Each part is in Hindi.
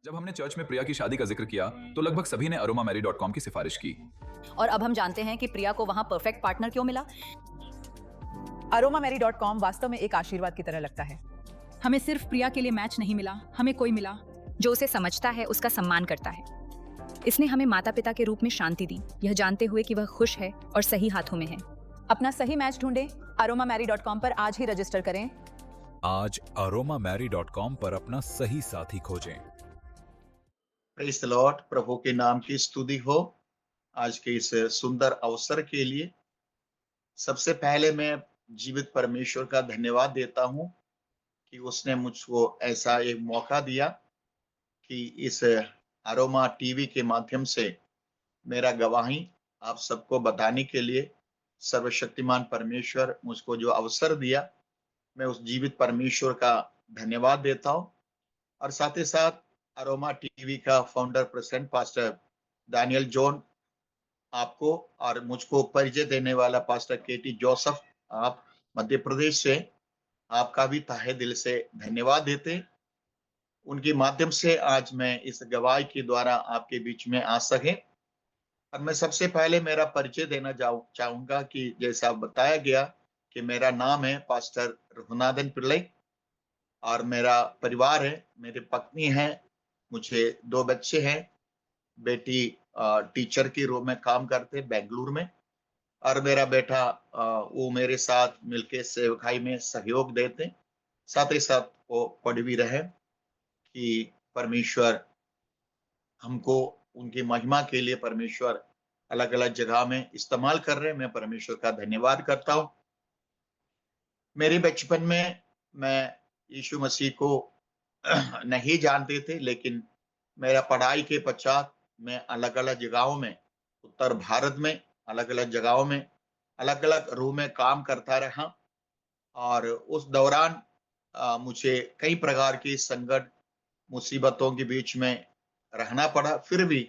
जब हमने चर्च में प्रिया की शादी का जिक्र किया तो लगभग सभी ने aromamary.com की सिफारिश की। और अब हम जानते हैं कि प्रिया को वहां परफेक्ट पार्टनर क्यों मिला। aromamary.com वास्तव में एक आशीर्वाद की तरह लगता है। हमें सिर्फ प्रिया के लिए मैच नहीं मिला, हमें कोई मिला जो उसे समझता है, उसका सम्मान करता है। इसने हमें माता पिता के रूप में शांति दी, यह जानते हुए कि वह खुश है और सही हाथों में है। अपना सही मैच ढूंढें। aromamary.com पर आज ही रजिस्टर करें। आज aromamary.com पर अपना सही साथी खोजें। Praise the Lord. प्रभु के नाम की स्तुति हो आज के इस सुंदर अवसर के लिए। सबसे पहले मैं जीवित परमेश्वर का धन्यवाद देता हूं कि उसने मुझको ऐसा एक मौका दिया कि इस अरोमा टीवी के माध्यम से मेरा गवाही आप सबको बताने के लिए सर्वशक्तिमान परमेश्वर मुझको जो अवसर दिया, मैं उस जीवित परमेश्वर का धन्यवाद देता हूं। और साथ ही साथ अरोमा टीवी का founder president pastor Daniel John आपको और मुझको परिचय देने वाला पास्टर केटी जोसेफ, आप मध्य प्रदेश से, आपका भी तहे दिल से धन्यवाद देते। उनके माध्यम से आज मैं इस गवाही के द्वारा आपके बीच में आ सके। और मैं सबसे पहले मेरा परिचय देना चाहूंगा कि जैसा बताया गया कि मेरा नाम है पास्टर रघुनाथन पिल्लई और मेरा परिवार है, मेरी पत्नी है, मुझे 2 बच्चे हैं। बेटी टीचर के रूप में काम करते बेंगलुरु में और मेरा बेटा वो मेरे साथ मिलके सेवकाई में सहयोग देते। साथ ही साथ वो पढ़ भी रहे कि परमेश्वर हमको उनकी महिमा के लिए परमेश्वर अलग अलग जगह में इस्तेमाल कर रहे हैं। मैं परमेश्वर का धन्यवाद करता हूँ। मेरे बचपन में मैं यीशु मसीह को नहीं जानते थे, लेकिन मेरा पढ़ाई के पश्चात मैं अलग अलग जगहों में, उत्तर भारत में अलग अलग जगहों में अलग अलग रूप में काम करता रहा। और उस दौरान मुझे कई प्रकार की संकट मुसीबतों के बीच में रहना पड़ा। फिर भी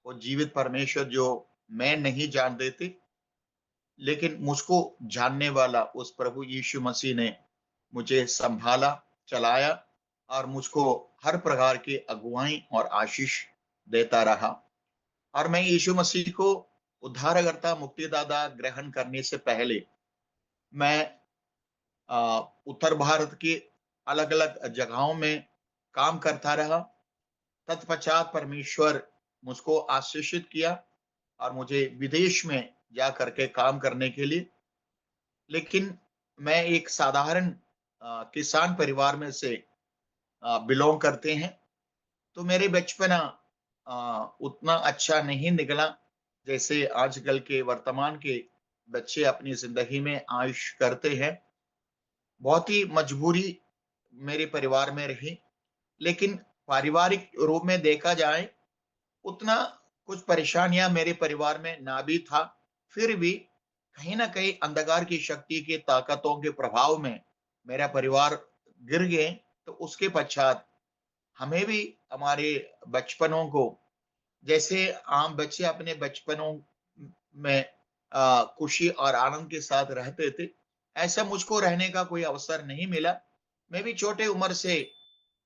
वो जीवित परमेश्वर जो मैं नहीं जानते थे, लेकिन मुझको जानने वाला उस प्रभु यीशु मसीह ने मुझे संभाला, चलाया और मुझको हर प्रकार की अगुवाई और आशीष देता रहा। और मैं यीशु मसीह को उद्धारकर्ता मुक्तिदाता ग्रहण करने से पहले मैं उत्तर भारत की अलग अलग जगहों में काम करता रहा। तत्पश्चात परमेश्वर मुझको आशीषित किया और मुझे विदेश में जा करके काम करने के लिए। लेकिन मैं एक साधारण किसान परिवार में से बिलोंग करते हैं, तो मेरे बचपना उतना अच्छा नहीं निकला जैसे आजकल के वर्तमान के बच्चे अपनी जिंदगी में आयुष करते हैं। बहुत ही मजबूरी मेरे परिवार में रही, लेकिन पारिवारिक रूप में देखा जाए उतना कुछ परेशानियां मेरे परिवार में ना भी था। फिर भी कहीं ना कहीं अंधकार की शक्ति के ताकतों के प्रभाव में मेरा परिवार गिर गए। तो उसके पश्चात हमें भी हमारे बचपनों को, जैसे आम बच्चे अपने बचपनों में खुशी और आनंद के साथ रहते थे, ऐसा मुझको रहने का कोई अवसर नहीं मिला। मैं भी छोटे उम्र से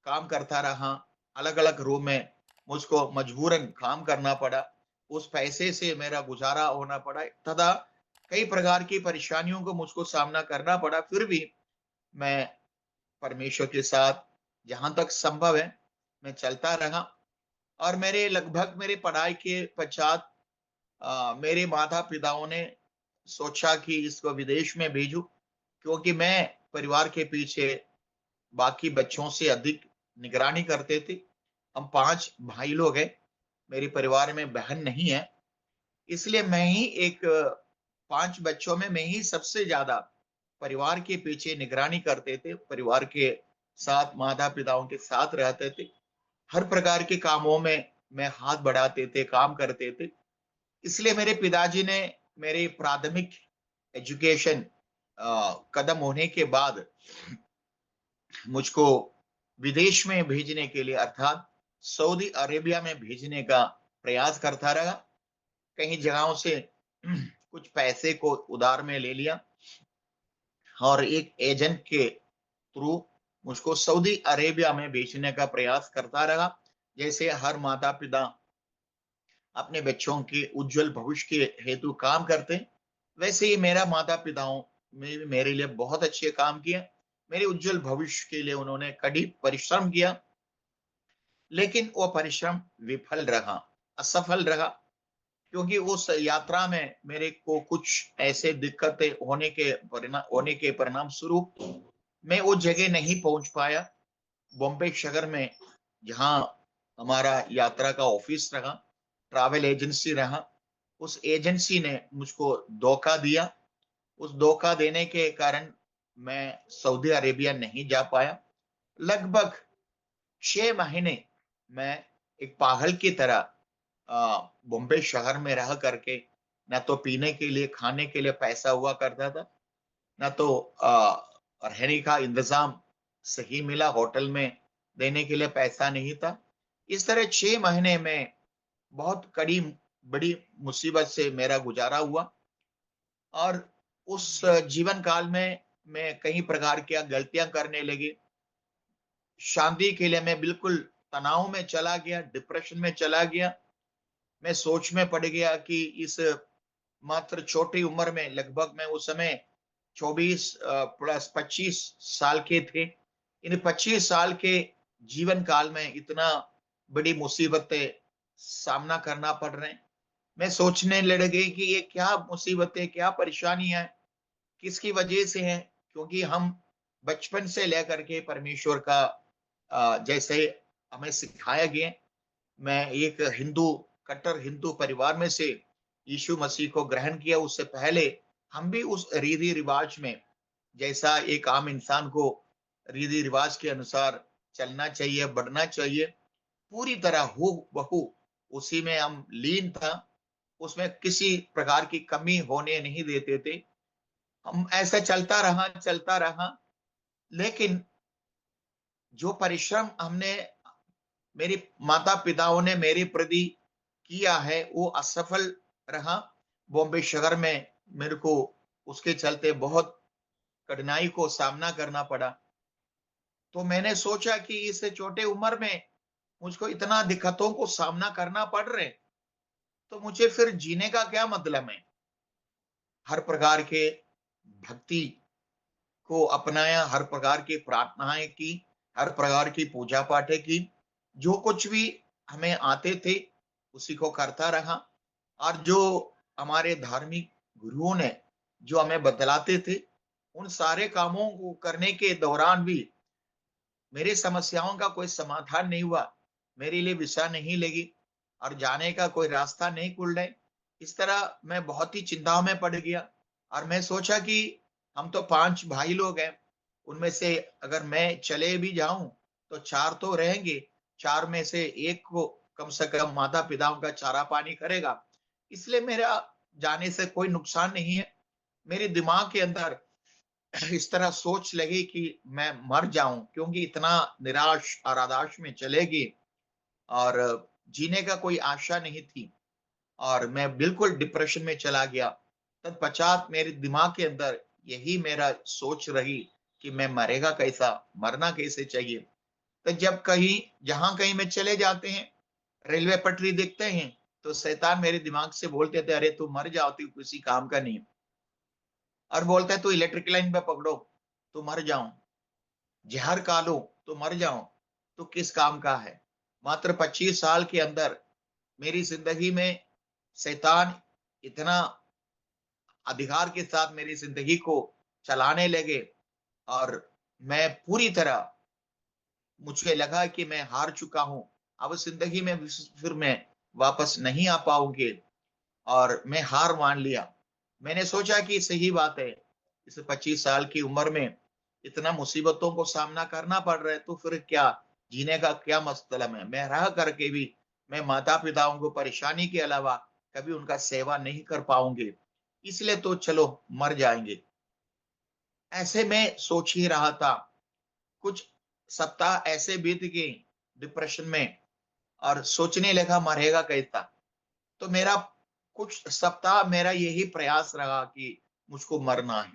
काम करता रहा, अलग अलग रूप में मुझको मजबूरन काम करना पड़ा। उस पैसे से मेरा गुजारा होना पड़ा तथा कई प्रकार की परेशानियों को मुझको सामना करना पड़ा। फिर भी मैं परमेश्वर के साथ जहां तक संभव है मैं चलता रहा। और मेरे पढ़ाई के पश्चात मेरे माता पिताओं ने सोचा कि इसको विदेश में भेजूं, क्योंकि मैं परिवार के पीछे बाकी बच्चों से अधिक निगरानी करते थे। हम 5 भाई लोग हैं, मेरे परिवार में बहन नहीं है, इसलिए मैं ही 5 बच्चों में मैं ही सबसे ज्यादा परिवार के पीछे निगरानी करते थे। परिवार के साथ माता पिताओं के साथ रहते थे, हर प्रकार के कामों में मैं हाथ बढ़ाते थे, काम करते थे। इसलिए मेरे पिताजी ने मेरे प्राथमिक एजुकेशन खत्म होने के बाद मुझको विदेश में भेजने के लिए, अर्थात सऊदी अरेबिया में भेजने का प्रयास करता रहा। कई जगहों से कुछ पैसे को उधार में ले लिया और एक एजेंट के थ्रू मुझको सऊदी अरेबिया में भेजने का प्रयास करता रहा। जैसे हर माता पिता अपने बच्चों के उज्जवल भविष्य के हेतु काम करते हैं, वैसे ही मेरा माता पिताओं ने भी मेरे लिए बहुत अच्छे काम किए। मेरे उज्जवल भविष्य के लिए उन्होंने कड़ी परिश्रम किया, लेकिन वो परिश्रम विफल रहा, असफल रहा, क्योंकि उस यात्रा में मेरे को कुछ ऐसे दिक्कतें होने के परिणाम स्वरूप मैं वो जगह नहीं पहुंच पाया, बॉम्बे शहर में, जहां हमारा यात्रा का ऑफिस रहा, ट्रैवल एजेंसी रहा। उस एजेंसी ने मुझको धोखा दिया। उस धोखा देने के कारण मैं सऊदी अरेबिया नहीं जा पाया। लगभग 6 महीने मैं एक पागल की तरह बॉम्बे शहर में रह करके, ना तो पीने के लिए, खाने के लिए पैसा हुआ करता था, ना तो रहने का इंतजाम सही मिला, होटल में देने के लिए पैसा नहीं था। इस तरह 6 महीने में बहुत बड़ी मुसीबत से मेरा गुजारा हुआ। और उस जीवन काल में मैं कई प्रकार की गलतियां करने लगी। शांति के लिए मैं बिल्कुल तनाव में चला गया, डिप्रेशन में चला गया। मैं सोच में पड़ गया कि इस मात्र छोटी उम्र में, लगभग मैं उस समय 24 प्लस 25 साल के थे। इन 25 साल के जीवन काल में इतना बड़ी मुसीबतें सामना करना पड़ रहे हैं। मैं सोचने लड़ गई कि ये क्या मुसीबतें, क्या परेशानियां हैं, किसकी वजह से हैं? क्योंकि हम बचपन से लेकर के परमेश्वर का जैसे हमें सिखाया गया, मैं एक कट्टर हिंदू परिवार में से यीशु मसीह को ग्रहण किया। उससे पहले हम भी उस रीति रिवाज में, जैसा एक आम इंसान को रीति रिवाज के अनुसार चलना चाहिए, बढ़ना चाहिए, पूरी तरह हूबहू उसी में हम लीन था। उसमें किसी प्रकार की कमी होने नहीं देते थे। हम ऐसा चलता रहा, लेकिन जो परिश्रम हमने, मेरे माता पिताओं ने मेरे प्रति किया है, वो असफल रहा। बॉम्बे शहर में मेरे को उसके चलते बहुत कठिनाई को सामना करना पड़ा। तो मैंने सोचा कि इस छोटे उम्र में मुझको इतना दिक्कतों को सामना करना पड़ रहे, तो मुझे फिर जीने का क्या मतलब है? हर प्रकार के भक्ति को अपनाया, हर प्रकार की प्रार्थनाएं की, हर प्रकार की पूजा पाठें की, जो कुछ भी हमें आते थे उसी को करता रहा। और जो हमारे धार्मिक गुरुओं ने जो हमें बतलाते थे, उन सारे कामों को करने के दौरान भी मेरी समस्याओं का कोई समाधान नहीं हुआ। मेरे लिए दिशा नहीं लगी और जाने का कोई रास्ता नहीं खुल रहे। इस तरह मैं बहुत ही चिंताओं में पड़ गया। और मैं सोचा कि हम तो 5 भाई लोग हैं, उनमें से अगर मैं चले भी जाऊं तो 4 तो रहेंगे, 4 में से एक को कम से कम माता पिताओं का चारा पानी करेगा, इसलिए मेरा जाने से कोई नुकसान नहीं है। मेरे दिमाग के अंदर इस तरह सोच लगी कि मैं मर जाऊं, क्योंकि इतना निराश और आदाश में चलेगी और जीने का कोई आशा नहीं थी। और मैं बिल्कुल डिप्रेशन में चला गया। तत्पश्चात मेरे दिमाग के अंदर यही मेरा सोच रही कि मैं मरेगा कैसा, मरना कैसे चाहिए। तो जहां कहीं में चले जाते हैं, रेलवे पटरी देखते हैं, तो शैतान मेरे दिमाग से बोलते थे, अरे तू मर जाओ, तू किसी काम का नहीं। और बोलता है तू इलेक्ट्रिक लाइन पे पकड़ो तो मर जाऊं, जहर खा लो तो मर जाऊं, तो किस काम का है? मात्र 25 साल के अंदर मेरी जिंदगी में शैतान इतना अधिकार के साथ मेरी जिंदगी को चलाने लगे और मैं पूरी तरह, मुझे लगा कि मैं हार चुका हूं, अब जिंदगी में फिर मैं वापस नहीं आ पाऊंगी और मैं हार मान लिया। मैंने सोचा कि सही बात है, इस 25 साल की उम्र में इतना मुसीबतों को सामना करना पड़ रहा है, तो फिर क्या जीने का क्या मतलब है? मैं रह करके भी मैं माता पिताओं को परेशानी के अलावा कभी उनका सेवा नहीं कर पाऊंगी, इसलिए तो चलो मर जाएंगे। ऐसे में सोच ही रहा था। कुछ सप्ताह ऐसे बीत गए डिप्रेशन में और सोचने लगा मरेगा कैसा। तो मेरा कुछ सप्ताह मेरा यही प्रयास रहा कि मुझको मरना है,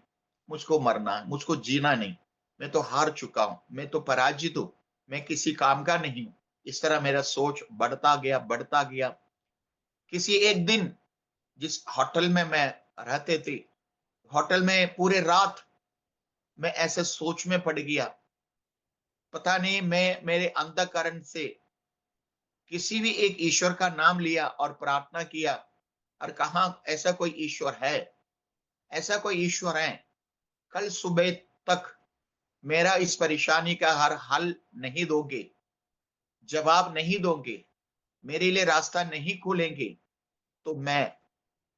मुझको मरना है, मुझको जीना नहीं। मैं तो हार चुका हूं, मैं तो पराजित हूं, मैं किसी काम का नहीं हूं। इस तरह मेरा सोच बढ़ता गया। किसी एक दिन जिस होटल में मैं रहते थे, होटल में पूरे रात मैं ऐसे सोच में पड़ गया। पता नहीं मैं मेरे अंतःकरण से किसी भी एक ईश्वर का नाम लिया और प्रार्थना किया और कहा ऐसा कोई ईश्वर है, ऐसा कोई ईश्वर है, कल सुबह तक मेरा इस परेशानी का हर हल नहीं दोगे, जवाब नहीं दोगे, मेरे लिए रास्ता नहीं खोलेंगे, तो मैं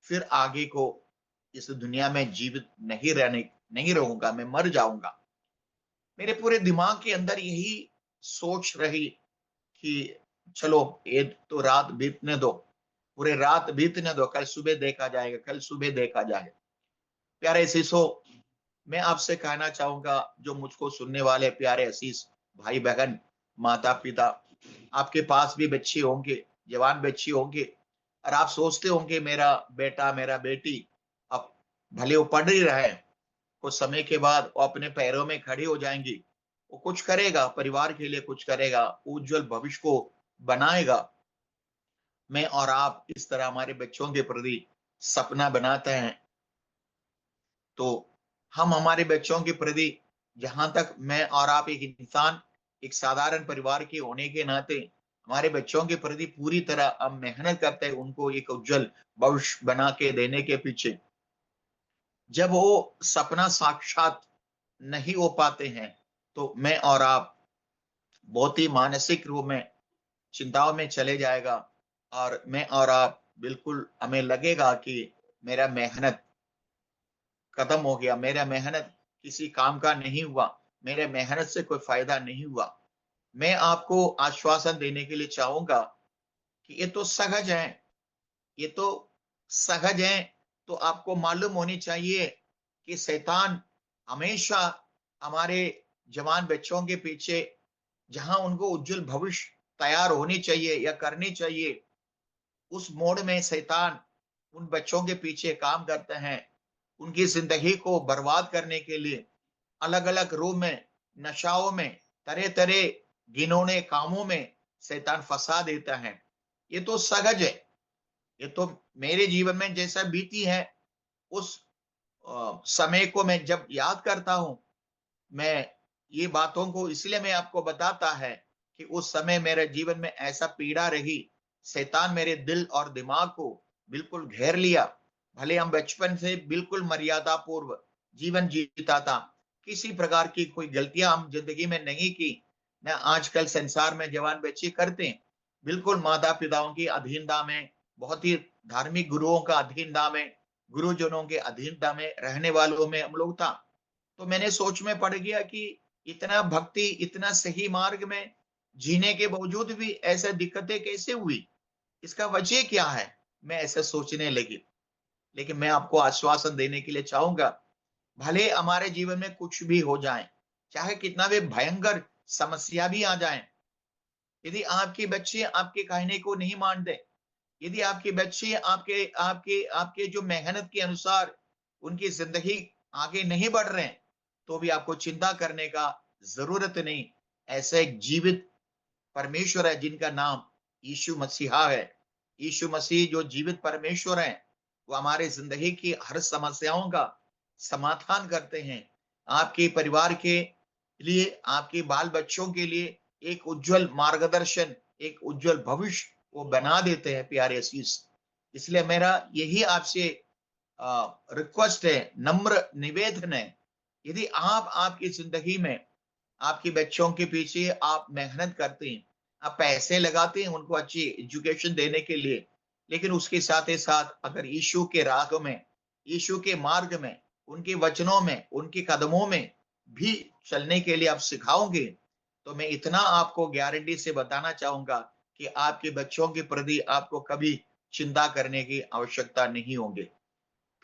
फिर आगे को इस दुनिया में जीवित नहीं रहूंगा, मैं मर जाऊंगा। मेरे पूरे दिमाग के अंदर यही सोच रही कि चलो ये तो रात बीतने दो, पूरे रात बीतने दो, कल सुबह देखा जाएगा, कल सुबह देखा जाएगा। प्यारे असीसो, मैं आपसे कहना चाहूंगा, जो मुझको सुनने वाले प्यारे असीस भाई बहन, माता पिता, आपके पास भी बच्चे होंगे, जवान बच्चे होंगे, और आप सोचते होंगे मेरा बेटा मेरा बेटी अब भले वो पढ़ ही रहे, कुछ समय के बाद वो अपने पैरों में खड़ी हो जाएंगी, वो कुछ करेगा, परिवार के लिए कुछ करेगा, उज्जवल भविष्य को बनाएगा। मैं और आप इस तरह हमारे बच्चों के प्रति सपना बनाते हैं, तो हम हमारे बच्चों के प्रति, जहां तक मैं और आप एक इंसान, एक साधारण परिवार के होने के नाते हमारे बच्चों के प्रति पूरी तरह हम मेहनत करते हैं, उनको एक उज्जवल भविष्य बना के देने के पीछे। जब वो सपना साक्षात नहीं हो पाते हैं, तो मैं और आप बहुत ही मानसिक रूप में चिंताओं में चले जाएगा, और मैं और आप बिल्कुल हमें लगेगा कि मेरा मेहनत खत्म हो गया, मेरा मेहनत किसी काम का नहीं हुआ, मेरे मेहनत से कोई फायदा नहीं हुआ। मैं आपको आश्वासन देने के लिए चाहूंगा कि ये तो सहज है, ये तो सहज है। तो आपको मालूम होनी चाहिए कि शैतान हमेशा हमारे जवान बच्चों के पीछे, जहां उनको उज्जवल भविष्य तैयार होनी चाहिए या करनी चाहिए, उस मोड़ में शैतान उन बच्चों के पीछे काम करते हैं, उनकी जिंदगी को बर्बाद करने के लिए अलग अलग रूप में, नशाओं में, तरह तरह घिनौने कामों में शैतान फंसा देता है। ये तो सहज है, ये तो मेरे जीवन में जैसा बीती है, उस समय को मैं जब याद करता हूं, मैं ये बातों को इसलिए मैं आपको बताता है कि उस समय मेरे जीवन में ऐसा पीड़ा रही, शैतान मेरे दिल और दिमाग को बिल्कुल घेर लिया। भले हम बचपन से बिल्कुल मर्यादा पूर्व जीवन जीता था, किसी प्रकार की कोई गलतियां हम जिंदगी में नहीं की ना। आजकल संसार में जवान बच्चे करते हैं, बिल्कुल माता पिताओं की अधीनता में, बहुत ही धार्मिक गुरुओं का अधीनता में, गुरुजनों के अधीनता में रहने वालों में हम लोग था। तो मैंने सोच में पड़ गया कि इतना भक्ति, इतना सही मार्ग में जीने के बावजूद भी ऐसे दिक्कतें कैसे हुई, इसका वजह क्या है, मैं ऐसे सोचने लगी। लेकिन मैं आपको आश्वासन देने के लिए चाहूंगा, भले हमारे जीवन में कुछ भी हो जाए, चाहे कितना भी भयंकर समस्या भी आ जाए, यदि आपके बच्चे आपके कहने को नहीं मानते, यदि आपके बच्चे आपके आपके आपके जो मेहनत के अनुसार उनकी जिंदगी आगे नहीं बढ़ रहे हैं, तो भी आपको चिंता करने का जरूरत नहीं। ऐसा एक जीवित परमेश्वर है जिनका नाम यीशु मसीहा है। यीशु मसीह जो जीवित परमेश्वर है, वो हमारे जिंदगी की हर समस्याओं का समाधान करते हैं। आपके परिवार के लिए, आपके बाल बच्चों के लिए एक उज्जवल मार्गदर्शन, एक उज्जवल भविष्य वो बना देते हैं प्यारे असीस। इसलिए मेरा यही आपसे रिक्वेस्ट है, नम्र निवेदन है, यदि आप आपकी जिंदगी में आपके बच्चों के पीछे आप मेहनत करते हैं, आप पैसे लगाते हैं उनको अच्छी एजुकेशन देने के लिए, लेकिन उसके साथ ही साथ अगर यीशु के राह में, यीशु के मार्ग में, उनके वचनों में, उनके कदमों में भी चलने के लिए आप सिखाओगे, तो मैं इतना आपको गारंटी से बताना चाहूंगा कि आपके बच्चों के प्रति आपको कभी चिंता करने की आवश्यकता नहीं होगी,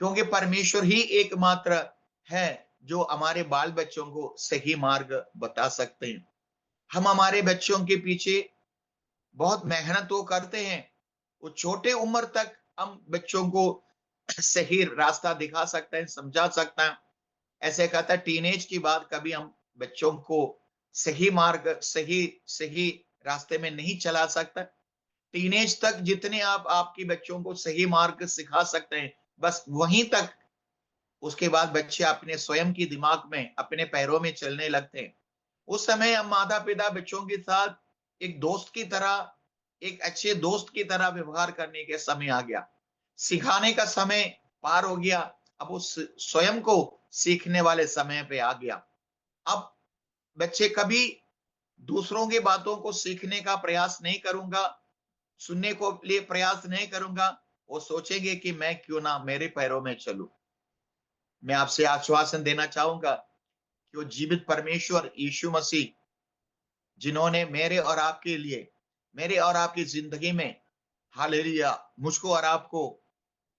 क्योंकि परमेश्वर ही एकमात्र है जो हमारे बाल बच्चों को सही मार्ग बता सकते हैं। हम हमारे बच्चों के पीछे बहुत मेहनत तो करते हैं, वो छोटे उम्र तक हम बच्चों को सही रास्ता दिखा सकते हैं, समझा सकते हैं। ऐसे कहता है टीनेज की बात, कभी हम बच्चों को सही मार्ग, सही रास्ते में नहीं चला सकता। टीनेज तक जितने आप आपके बच्चों को सही मार्ग सिखा सकते हैं, बस वहीं तक। उसके बाद बच्चे अपने स्वयं की दिमाग में अपने पैरों में चलने लगते हैं। उस समय हम माता पिता बच्चों के साथ एक दोस्त की तरह, एक अच्छे दोस्त की तरह व्यवहार करने के समय आ गया। सिखाने का समय पार हो गया। अब उस स्वयं को सीखने वाले समय पे आ गया। अब बच्चे कभी दूसरों की बातों को सीखने का प्रयास नहीं करूंगा, सुनने को लिए प्रयास नहीं करूंगा। वो सोचेंगे कि मैं क्यों ना मेरे पैरों में चलूं। मैं आपसे आश्वासन देना चाहूंगा कि वो जीवित परमेश्वर यीशु मसीह, जिन्होंने मेरे और आपके लिए, मेरे और आपकी जिंदगी में, हालेलुया, मुझको और आपको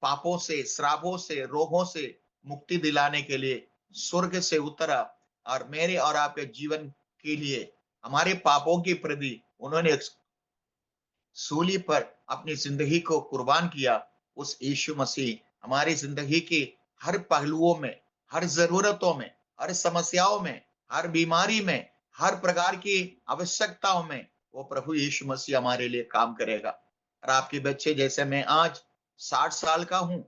पापों से, श्रापों से, रोगों से मुक्ति दिलाने के लिए स्वर्ग से उतरा और मेरे और आपके जीवन के लिए, हमारे पापों के प्रति उन्होंने सूली पर अपनी जिंदगी को कुर्बान किया। उस यीशु मसीह हमारी जिंदगी के हर पहलुओं में, हर जरूरतों में, हर समस्याओं में, हर बीमारी में, हर प्रकार की आवश्यकताओं में वो प्रभु यीशु मसीह हमारे लिए काम करेगा। और आपके बच्चे, जैसे मैं आज 60 साल का हूं,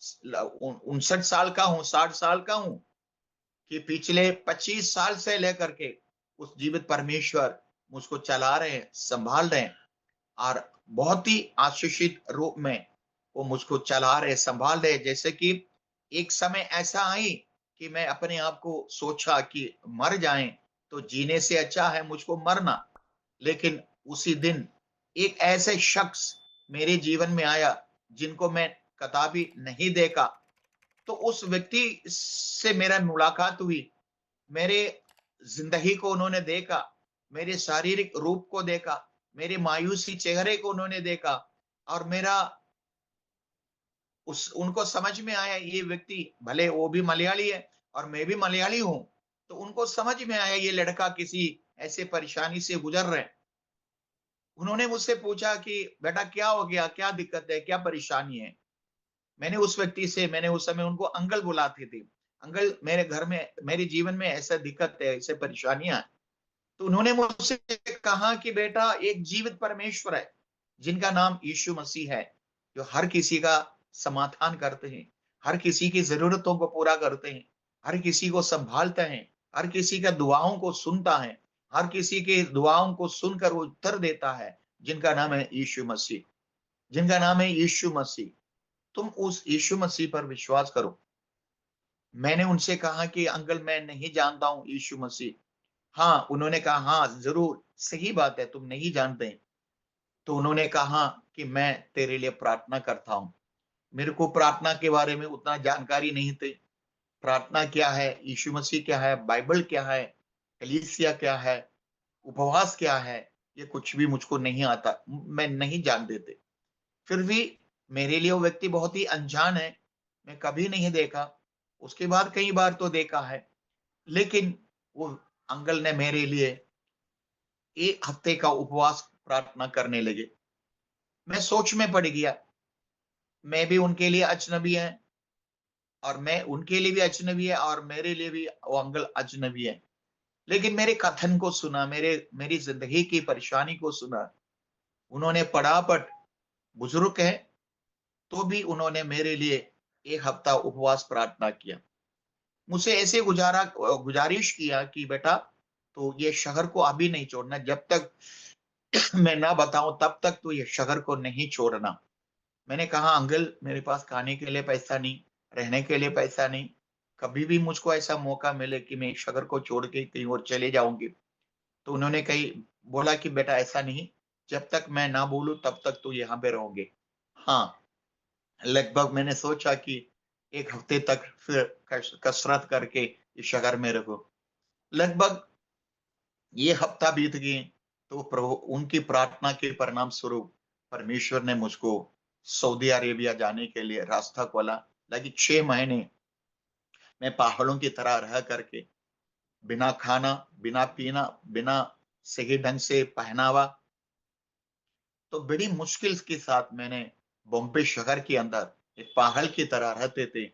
59 साल का हूं, 60 साल का हूं, कि पिछले 25 साल से लेकर के उस जीवित परमेश्वर मुझको चला रहे हैं, संभाल रहे हैं और बहुत ही आशीषित रूप में वो मुझको चला रहे, संभाल रहे। जैसे कि एक समय ऐसा आई कि मैं अपने आप को सोचा कि मर जाएं तो जीने से अच्छा है मुझको मरना। लेकिन उसी दिन एक ऐसे शख्स मेरे जीवन में आया जिनको मैं कदापि नहीं देखा। तो उस व्यक्ति से मेरा मुलाकात हुई, मेरे जिंदगी को उन्होंने देखा, मेरे शारीरिक रूप को देखा, मेरे मायूसी चेहरे को उन्होंने देखा और मेरा उनको समझ में आया ये व्यक्ति, भले वो भी मलयाली है और मैं भी मलयाली हूं, तो उनको समझ में आया ये लड़का किसी ऐसे परेशानी से गुजर रहे हैं। उन्होंने मुझसे पूछा कि बेटा क्या हो गया, क्या दिक्कत है, क्या परेशानी है। मैंने उस व्यक्ति से, मैंने उस समय उनको अंकल बुलाते थे, अंकल मेरे घर में, मेरे जीवन में ऐसा दिक्कत है, ऐसे परेशानियां। तो उन्होंने मुझसे कहा कि बेटा एक जीवित परमेश्वर है जिनका नाम यीशु मसीह है, जो हर किसी का समाधान करते हैं, हर किसी की जरूरतों को पूरा करते हैं, हर किसी को संभालते हैं, हर किसी का दुआओं को सुनता है, हर किसी के दुआओं को सुनकर वो उत्तर देता है, जिनका नाम है यीशु मसीह, जिनका नाम है यीशु मसीह। तुम उस यीशु मसीह पर विश्वास करो। मैंने उनसे कहा कि अंकल मैं नहीं जानता हूं यीशु मसीह। हाँ, उन्होंने कहा हाँ जरूर, सही बात है, तुम नहीं जानते। तो उन्होंने कहा कि मैं तेरे लिए प्रार्थना करता हूं। मेरे को प्रार्थना के बारे में उतना जानकारी नहीं थी। प्रार्थना क्या है, यीशु मसीह क्या है, बाइबल क्या है, कलीसिया क्या है, उपवास क्या है, ये कुछ भी मुझको नहीं आता, मैं नहीं जानते थे। फिर भी मेरे लिए वो व्यक्ति बहुत ही अनजान है, मैं कभी नहीं देखा। उसके बाद कई बार तो देखा है, लेकिन वो अंकल ने मेरे लिए 1 हफ्ते का उपवास प्रार्थना करने लगे। मैं सोच में पड़ गया, मैं भी उनके लिए अजनबी है और मैं उनके लिए भी अजनबी है और मेरे लिए भी वो अंकल अजनबी है। लेकिन मेरे कथन को सुना, मेरी जिंदगी की परेशानी को सुना। उन्होंने पड़ापट बुजुर्ग है तो भी उन्होंने मेरे लिए 1 हफ्ता उपवास प्रार्थना किया। मुझसे ऐसे गुजारिश किया कि बेटा तो ये शहर को अभी नहीं छोड़ना, जब तक मैं ना बताऊं तब तक तो ये शहर को नहीं छोड़ना। मैंने कहा अंकल मेरे पास खाने के लिए पैसा नहीं, रहने के लिए पैसा नहीं, कभी भी मुझको ऐसा मौका मिले कि मैं शहर को छोड़ के कहीं और चले जाऊंगी। तो उन्होंने कही बोला कि बेटा ऐसा नहीं, जब तक मैं ना बोलूं तब तक तो यहाँ पे रहोगे। हाँ, लगभग मैंने सोचा कि 1 हफ्ते तक फिर कसरत करके इस शहर में रहो। लगभग ये हफ्ता बीत गए तो प्रभु उनकी प्रार्थना के परिणाम स्वरूप परमेश्वर ने मुझको सऊदी अरेबिया जाने के लिए रास्ता खोला। लगी 6 महीने मैं पहाड़ों की तरह रह करके, बिना खाना, बिना पीना, बिना सही ढंग से पहनावा, तो बड़ी मुश्किल के साथ मैंने बॉम्बे शहर के अंदर एक पहाड़ की तरह रहते थे।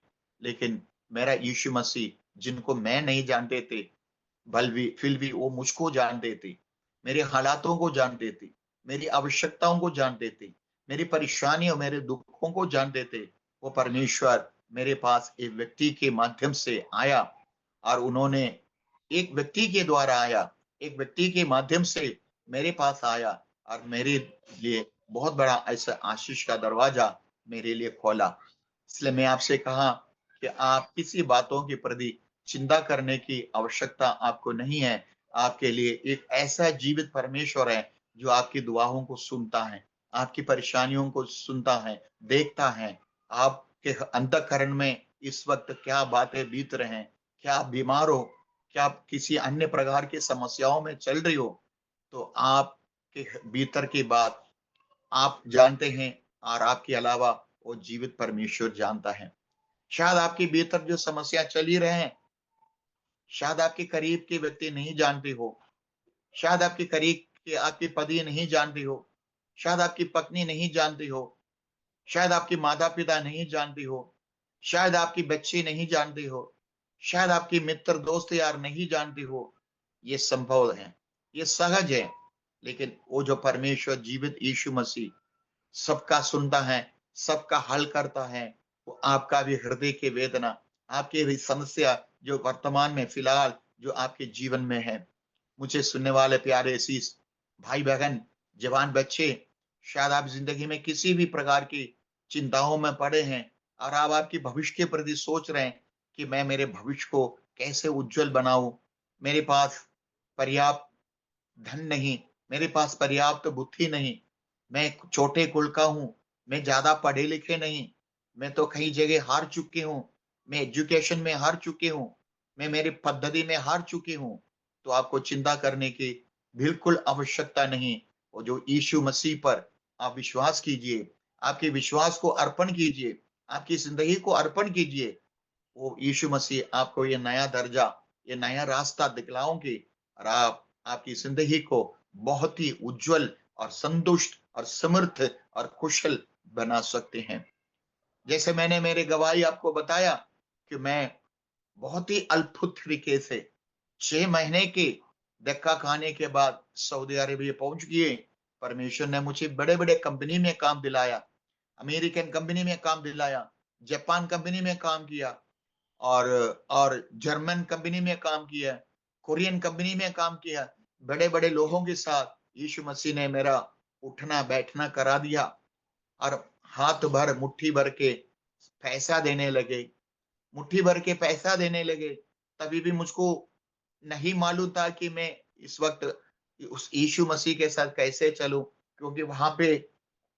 लेकिन मेरा यीशु मसीह, जिनको मैं नहीं जानते थे, फिर भी वो मुझको जानते थे। मेरे हालातों को जानते थे, मेरी आवश्यकताओं को जानते थे, मेरी परेशानियों, मेरे दुखों को जानते थे। वो परमेश्वर मेरे पास एक व्यक्ति के माध्यम से आया और उन्होंने एक व्यक्ति के द्वारा आया, एक व्यक्ति के माध्यम से मेरे पास आया और मेरे लिए बहुत बड़ा ऐसा आशीष का दरवाजा मेरे लिए खोला। इसलिए मैं आपसे कहा कि आप किसी बातों के प्रति चिंता करने की आवश्यकता आपको नहीं है। आपके लिए एक ऐसा जीवित परमेश्वर है जो आपकी दुआओं को सुनता है, आपकी परेशानियों को सुनता है, देखता है। आपके अंतःकरण में इस वक्त क्या बातें बीत रहे हैं, क्या आप बीमार हो, क्या आप किसी अन्य प्रकार की समस्याओं में चल रही हो, तो आपके भीतर की बात आप जानते हैं और आपके अलावा वो जीवित परमेश्वर जानता है। शायद आपके भीतर जो समस्या चली रहे हैं, शायद आपके करीब के व्यक्ति नहीं जानते हो, शायद आपके करीब के आपकी पति नहीं जानती हो, शायद आपकी पत्नी नहीं जानती हो, शायद आपके माता पिता नहीं जानती हो, शायद आपकी बच्ची नहीं जानती हो, शायद आपकी मित्र दोस्त यार नहीं जानती हो। ये संभव है, ये सहज है, लेकिन वो जो परमेश्वर जीवित यीशु मसीह सबका सुनता है, सबका हल करता है। वो आपका भी हृदय की वेदना, आपकी भी समस्या जो वर्तमान में फिलहाल जो आपके जीवन में है। मुझे सुनने वाले प्यारे असीस भाई बहन, जवान बच्चे, शायद आप जिंदगी में किसी भी प्रकार की चिंताओं में पड़े हैं और आप आपकी भविष्य के प्रति सोच रहे हैं कि मैं मेरे भविष्य को कैसे उज्जवल बनाऊं। मेरे पास पर्याप्त धन नहीं, मेरे पास पर्याप्त बुद्धि नहीं, मैं छोटे कुल का हूं, मैं ज्यादा पढ़े लिखे नहीं, मैं तो कई जगह हार चुकी हूँ, मैं एजुकेशन में हार चुकी हूँ, मैं मेरी पद्धति में हार चुकी हूँ। तो आपको चिंता करने की बिल्कुल आवश्यकता नहीं। वो जो यीशु मसीह पर आप विश्वास कीजिए, आपके विश्वास को अर्पण कीजिए, आपकी जिंदगी को अर्पण कीजिए। वो यीशु मसीह आपको ये नया दर्जा, ये नया रास्ता दिखलाओगे और आप आपकी जिंदगी को बहुत ही उज्जवल और संतुष्ट और समृद्ध और कुशल बना सकते हैं। जैसे मैंने मेरे गवाही आपको बताया कि मैं बहुत ही अद्भुत तरीके से 6 महीने के धक्का खाने के बाद सऊदी अरेबिया पहुंच गए। परमेश्वर ने मुझे बड़े बड़े कंपनी में काम दिलाया, अमेरिकन कंपनी में काम दिलाया, जापान कंपनी में काम किया और जर्मन कंपनी में काम किया, कोरियन कंपनी में काम किया। बड़े बड़े लोगों के साथ यीशु मसीह ने मेरा उठना बैठना करा दिया और हाथ भर मुट्ठी भर के पैसा देने लगे, मुट्ठी भर के पैसा देने लगे। तभी भी मुझको नहीं मालूम था कि मैं इस वक्त उस यीशु मसीह के साथ कैसे चलूं, क्योंकि वहां पे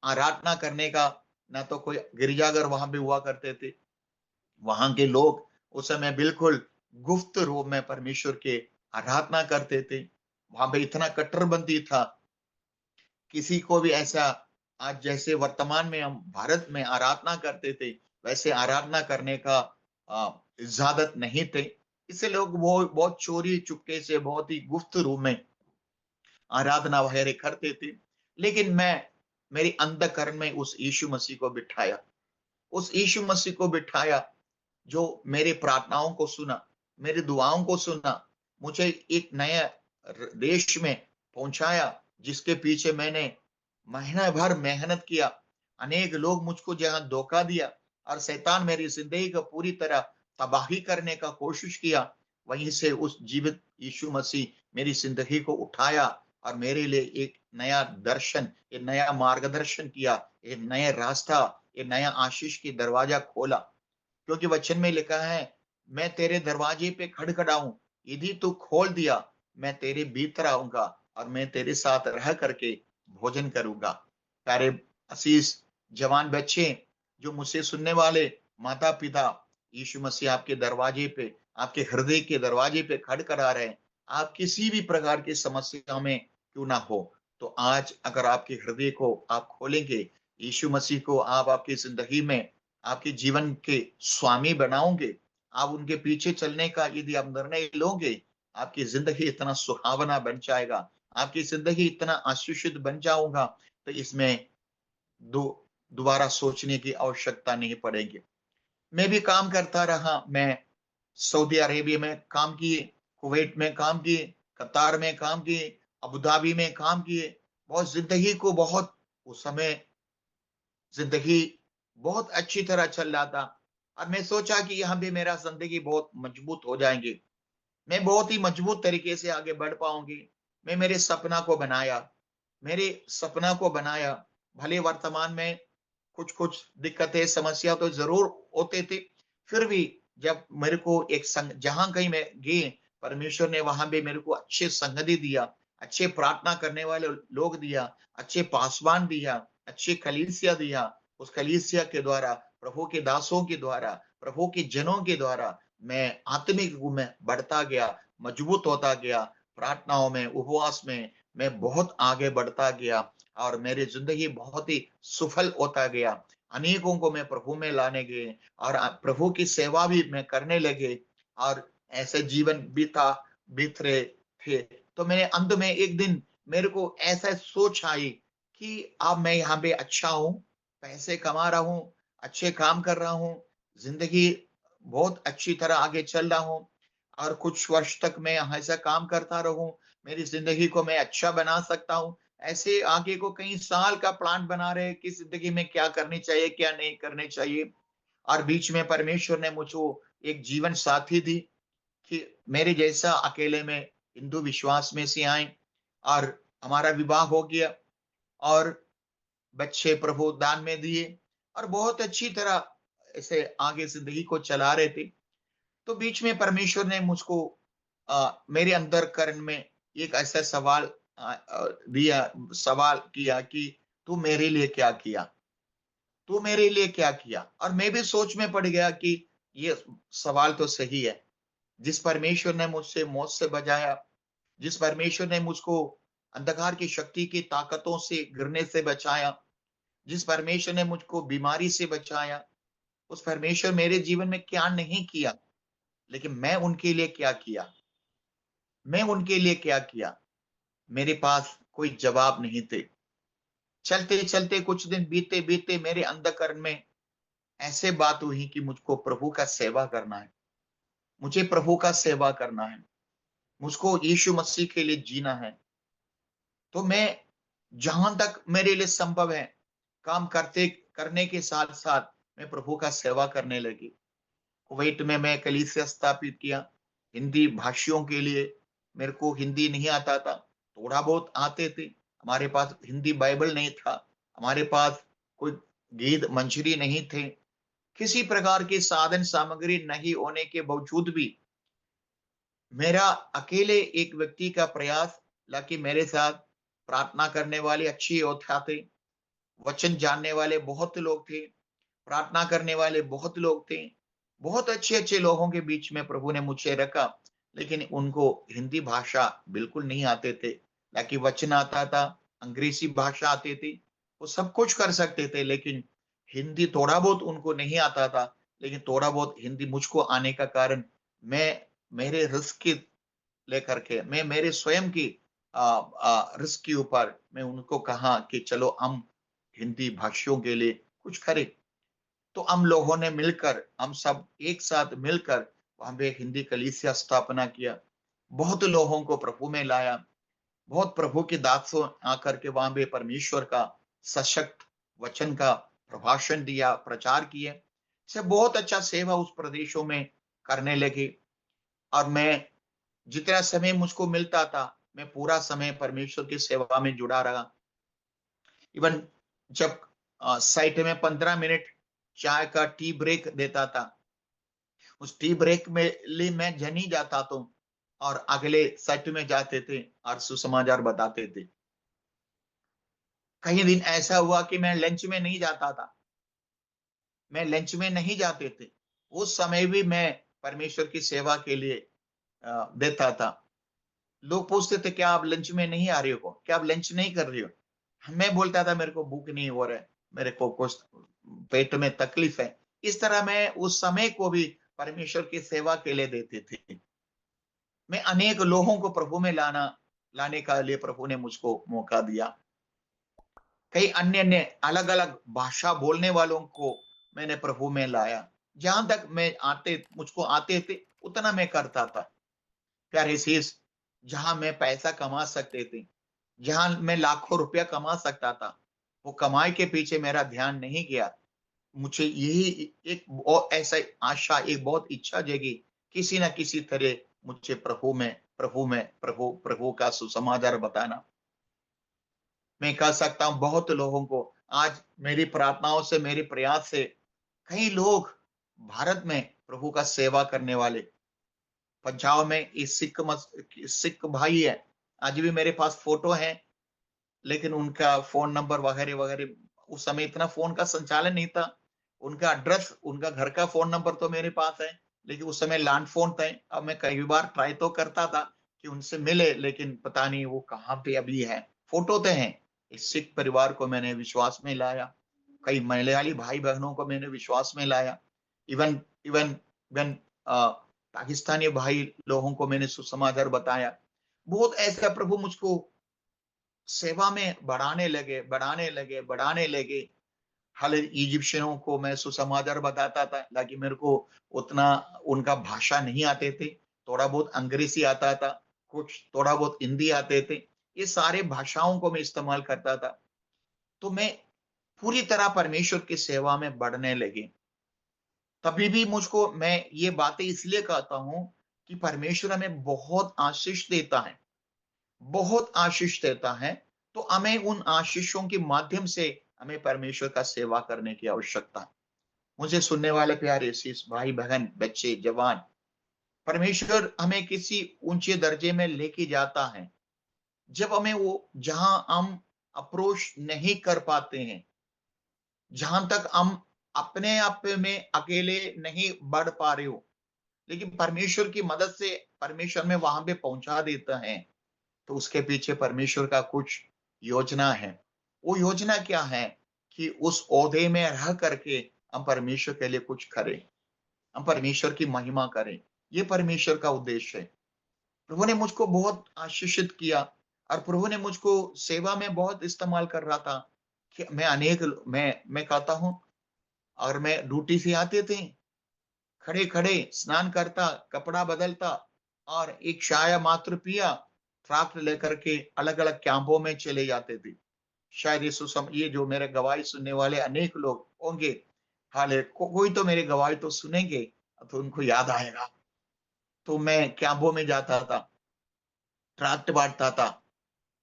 आराधना करने का ना तो कोई गिरजाघर वहां पे हुआ करते थे। वहां के लोग उस समय बिल्कुल गुप्त रूप में परमेश्वर के आराधना करते थे। वहां पे इतना कट्टरबंदी था, किसी को भी ऐसा आज जैसे वर्तमान में हम भारत में आराधना करते थे वैसे आराधना करने का इजाजत नहीं थे। इससे लोग वो बहुत चोरी चुपके से बहुत ही गुप्त रूप में आराधना वगैरह करते थे। लेकिन मैं मेरी अंतःकरण में उस यीशु मसीह को बिठाया, उस यीशु मसीह को बिठाया जो मेरे प्रार्थनाओं को सुना, मेरी दुआओं को सुना, मुझे एक नया देश में पहुंचाया जिसके पीछे मैंने महीना भर मेहनत किया। अनेक लोग मुझको जहां धोखा दिया और शैतान मेरी जिंदगी को पूरी तरह तबाही करने का कोशिश किया, वहीं से उस जीवित यीशु मसीह मेरी जिंदगी को उठाया और मेरे लिए एक नया दर्शन, एक नया मार्गदर्शन किया, एक नया रास्ता, एक नया आशीष की दरवाजा खोला। क्योंकि वचन में लिखा है, मैं तेरे दरवाजे पे खड़खड़ाऊं, यदि तू खोल दिया मैं तेरे भीतर आऊंगा और मैं तेरे साथ रह करके भोजन करूंगा। प्यारे असीस जवान बच्चे जो मुझसे सुनने वाले माता पिता, यीशु मसीह आपके दरवाजे पे, आपके हृदय के दरवाजे पे खड़खड़ा रहे। आप किसी भी प्रकार की समस्या में क्यों ना हो, तो आज अगर आपके हृदय को आप खोलेंगे, यीशु मसीह को आप आपकी जिंदगी में आपके जीवन के स्वामी बनाओगे, आप उनके पीछे चलने का यदि आप निर्णय लोगे, आपकी जिंदगी इतना सुहावना बन जाएगा, आपकी जिंदगी इतना आशीषित बन जाऊंगा, तो इसमें दोबारा सोचने की आवश्यकता नहीं पड़ेगी। मैं भी काम करता रहा, मैं सऊदी अरेबिया में काम किए, कुवैत में काम किए, कतार में काम किए, अबू धाबी में काम किए, बहुत जिंदगी को बहुत उस समय जिंदगी बहुत अच्छी तरह चल रहा था और मैं सोचा कि यहाँ भी मेरा जिंदगी बहुत मजबूत हो जाएंगे, मैं बहुत ही मजबूत तरीके से आगे बढ़ पाऊंगी। मैं मेरे सपना को बनाया, मेरे सपना को बनाया। भले वर्तमान में कुछ कुछ दिक्कतें समस्या तो जरूर होते थे, फिर भी जब मेरे को एक संग जहां कहीं मैं गए, परमेश्वर ने वहां भी मेरे को अच्छे संगति दिया, अच्छे प्रार्थना करने वाले लोग दिया, अच्छे पासवान दिया, अच्छे कलीसिया दिया। उस कलीसिया के द्वारा, प्रभु के दासों के द्वारा, प्रभु के जनों के द्वारा मैं आत्मिक रूप में बढ़ता गया, मजबूत होता गया। प्रार्थनाओं में, उपवास में मैं बहुत आगे बढ़ता गया और मेरी जिंदगी बहुत ही सफल होता गया। अनेकों को मैं प्रभु में लाने गए और प्रभु की सेवा भी मैं करने लगे और ऐसे जीवन बीत रहे थे। तो मैंने अंत में एक दिन मेरे को ऐसा सोच आई कि अब मैं यहाँ पे अच्छा हूँ, पैसे कमा रहा हूँ, अच्छे काम कर रहा हूँ, जिंदगी बहुत अच्छी तरह आगे चल रहा हूँ और कुछ वर्ष तक मैं ऐसा काम करता रहूं, मेरी जिंदगी को मैं अच्छा बना सकता हूँ। ऐसे आगे को कई साल का प्लान बना रहे कि जिंदगी में क्या करनी चाहिए, क्या नहीं करनी चाहिए। और बीच में परमेश्वर ने मुझको एक जीवन साथी दी कि मेरे जैसा अकेले में हिंदू विश्वास में से आए और हमारा विवाह हो गया और बच्चे प्रभु दान में दिए और बहुत अच्छी तरह ऐसे आगे जिंदगी को चला रहे थे। तो बीच में परमेश्वर ने मुझको मेरे अंदर करण में एक ऐसा सवाल किया कि तू मेरे लिए क्या किया, तू मेरे लिए क्या किया। और मैं भी सोच में पड़ गया कि ये सवाल तो सही है। जिस परमेश्वर ने मुझसे मौत से बचाया, जिस परमेश्वर ने मुझको अंधकार की शक्ति की ताकतों से गिरने से बचाया, जिस परमेश्वर ने मुझको बीमारी से बचाया, उस परमेश्वर मेरे जीवन में क्या नहीं किया। लेकिन मैं उनके लिए क्या किया, मैं उनके लिए क्या किया, मेरे पास कोई जवाब नहीं थे। चलते चलते कुछ दिन बीते बीते मेरे अंधकरण में ऐसे बात हुई कि मुझको प्रभु का सेवा करना है, मुझे प्रभु का सेवा करना है, मुझको यीशु मसीह के लिए जीना है। तो मैं जहां तक मेरे लिए संभव है काम करने के साथ साथ मैं प्रभु का सेवा करने लगी। कुवैत में मैं कलीसिया स्थापित किया हिंदी भाषियों के लिए। मेरे को हिंदी नहीं आता था, थोड़ा बहुत आते थे। हमारे पास हिंदी बाइबल नहीं था, हमारे पास कोई गीत मंजरी नहीं थे, किसी प्रकार की साधन सामग्री नहीं होने के बावजूद भी मेरा अकेले एक व्यक्ति का प्रयास लाकि मेरे साथ प्रार्थना करने वाले अच्छे योद्धा थे, वचन जानने वाले बहुत लोग थे, प्रार्थना करने वाले बहुत लोग थे, बहुत अच्छे अच्छे लोगों के बीच में प्रभु ने मुझे रखा। लेकिन उनको हिंदी भाषा बिल्कुल नहीं आते थे, ताकि वचन आता था, अंग्रेजी भाषा आती थी, वो सब कुछ कर सकते थे, लेकिन हिंदी थोड़ा बहुत उनको नहीं आता था। लेकिन थोड़ा बहुत हिंदी मुझको आने का कारण मैं मेरे रिस्क की लेकर के मैं मेरे स्वयं की रिस्क के ऊपर मैं उनको कहा कि चलो हम हिंदी भाषियों के लिए कुछ करें। तो हम लोगों ने मिलकर, हम सब एक साथ मिलकर वहां पे एक हिंदी कलीसिया स्थापना किया, बहुत लोगों को प्रभु में लाया, बहुत प्रभु के दासों आकर के वहां पे परमेश्वर का सशक्त वचन का प्रभाषण दिया, प्रचार किए। से बहुत अच्छा सेवा उस प्रदेशों में करने लगे और मैं जितना समय मुझको मिलता था मैं पूरा समय परमेश्वर की सेवा में जुड़ा रहा। इवन जब साइट में 15 मिनट चाय का टी ब्रेक देता था, उस टी ब्रेक में लिए मैं जनी जाता तो और अगले साइट में जाते थे और सुसमाचार बताते थे। कई दिन ऐसा हुआ कि मैं लंच में नहीं जाता था, मैं लंच में नहीं जाते थे, उस समय भी मैं परमेश्वर की सेवा के लिए देता था। लोग पूछते थे क्या आप लंच में नहीं आ रहे हो, क्या आप लंच नहीं कर रही हो? मैं बोलता था मेरे को भूख नहीं हो रहा है, मेरे को कुछ पेट में तकलीफ है। इस तरह मैं उस समय को भी परमेश्वर की सेवा के लिए देते थे। मैं अनेक लोगों को प्रभु में लाने का लिए प्रभु ने मुझको मौका दिया। कई अन्य अन्य अलग अलग भाषा बोलने वालों को मैंने प्रभु में लाया। जहां तक मुझको आते थे उतना मैं करता था। प्यारे शीष, जहां मैं पैसा कमा सकते थे, जहां मैं लाखों रुपया कमा सकता था, वो कमाई के पीछे मेरा ध्यान नहीं गया। मुझे यही एक ऐसा आशा, एक बहुत इच्छा जगी, किसी न किसी तरह मुझे प्रभु का सुसमाचार बताना। मैं कह सकता हूँ बहुत लोगों को आज मेरी प्रार्थनाओं से, मेरे प्रयास से कई लोग भारत में प्रभु का सेवा करने वाले, पंजाब में इस सिख भाई है, आज भी मेरे पास फोटो है, लेकिन उनका फोन नंबर वगैरह वगैरह, उस समय इतना फोन का संचालन नहीं था। उनका एड्रेस, उनका घर का फोन नंबर तो मेरे पास है, लेकिन उस समय लैंड फोन थे। अब मैं कई बार ट्राई तो करता था कि उनसे मिले, लेकिन पता नहीं वो कहाँ पे अभी है। फोटो तो है। इस सिख परिवार को मैंने विश्वास में लाया, कई मलयाली भाई बहनों को मैंने विश्वास में लाया, इवन इवन इवन पाकिस्तानी भाई लोगों को मैंने सुसमाचार बताया। बहुत ऐसा प्रभु मुझको सेवा में बढ़ाने लगे। हाल इजिप्शियनों को मैं सुसमाचार बताता था, ताकि मेरे को उतना उनका भाषा नहीं आते थे, थोड़ा बहुत अंग्रेजी आता था, कुछ थोड़ा बहुत हिंदी आते थे। ये सारे भाषाओं को मैं इस्तेमाल करता था। तो मैं पूरी तरह परमेश्वर की सेवा में बढ़ने लगी। तभी भी मुझको, मैं ये बातें इसलिए कहता हूं कि परमेश्वर हमें बहुत आशीष देता है, बहुत आशीष देता है। तो हमें उन आशीषों के माध्यम से हमें परमेश्वर का सेवा करने की आवश्यकता है। मुझे सुनने वाले प्यारे शीश भाई बहन, बच्चे, जवान, परमेश्वर हमें किसी ऊंचे दर्जे में लेके जाता है जब हमें वो, जहां हम अप्रोच नहीं कर पाते हैं, जहां तक हम अपने आप में अकेले नहीं बढ़ पा रहे हो, लेकिन परमेश्वर की मदद से परमेश्वर में वहां पे पहुंचा देता है। तो उसके पीछे परमेश्वर का कुछ योजना है। वो योजना क्या है कि उस ओहदे में रह करके हम परमेश्वर के लिए कुछ करें, हम परमेश्वर की महिमा करें। ये परमेश्वर का उद्देश्य है। प्रभु ने मुझको बहुत आशीषित किया, और प्रभु ने मुझको सेवा में बहुत इस्तेमाल कर रहा था कि मैं कहता हूं, और मैं ड्यूटी से आते थे, खड़े खड़े स्नान करता, कपड़ा बदलता, और एक चाय मात्र पिया, ट्रैक्टर लेकर के अलग अलग कैंपों में चले जाते थे। शायद ये जो मेरे गवाही सुनने वाले अनेक लोग होंगे, कोई तो मेरे गवाही तो सुनेंगे, तो उनको याद आएगा। तो मैं कैंपों में जाता था, ट्रैक्टर बांटता था।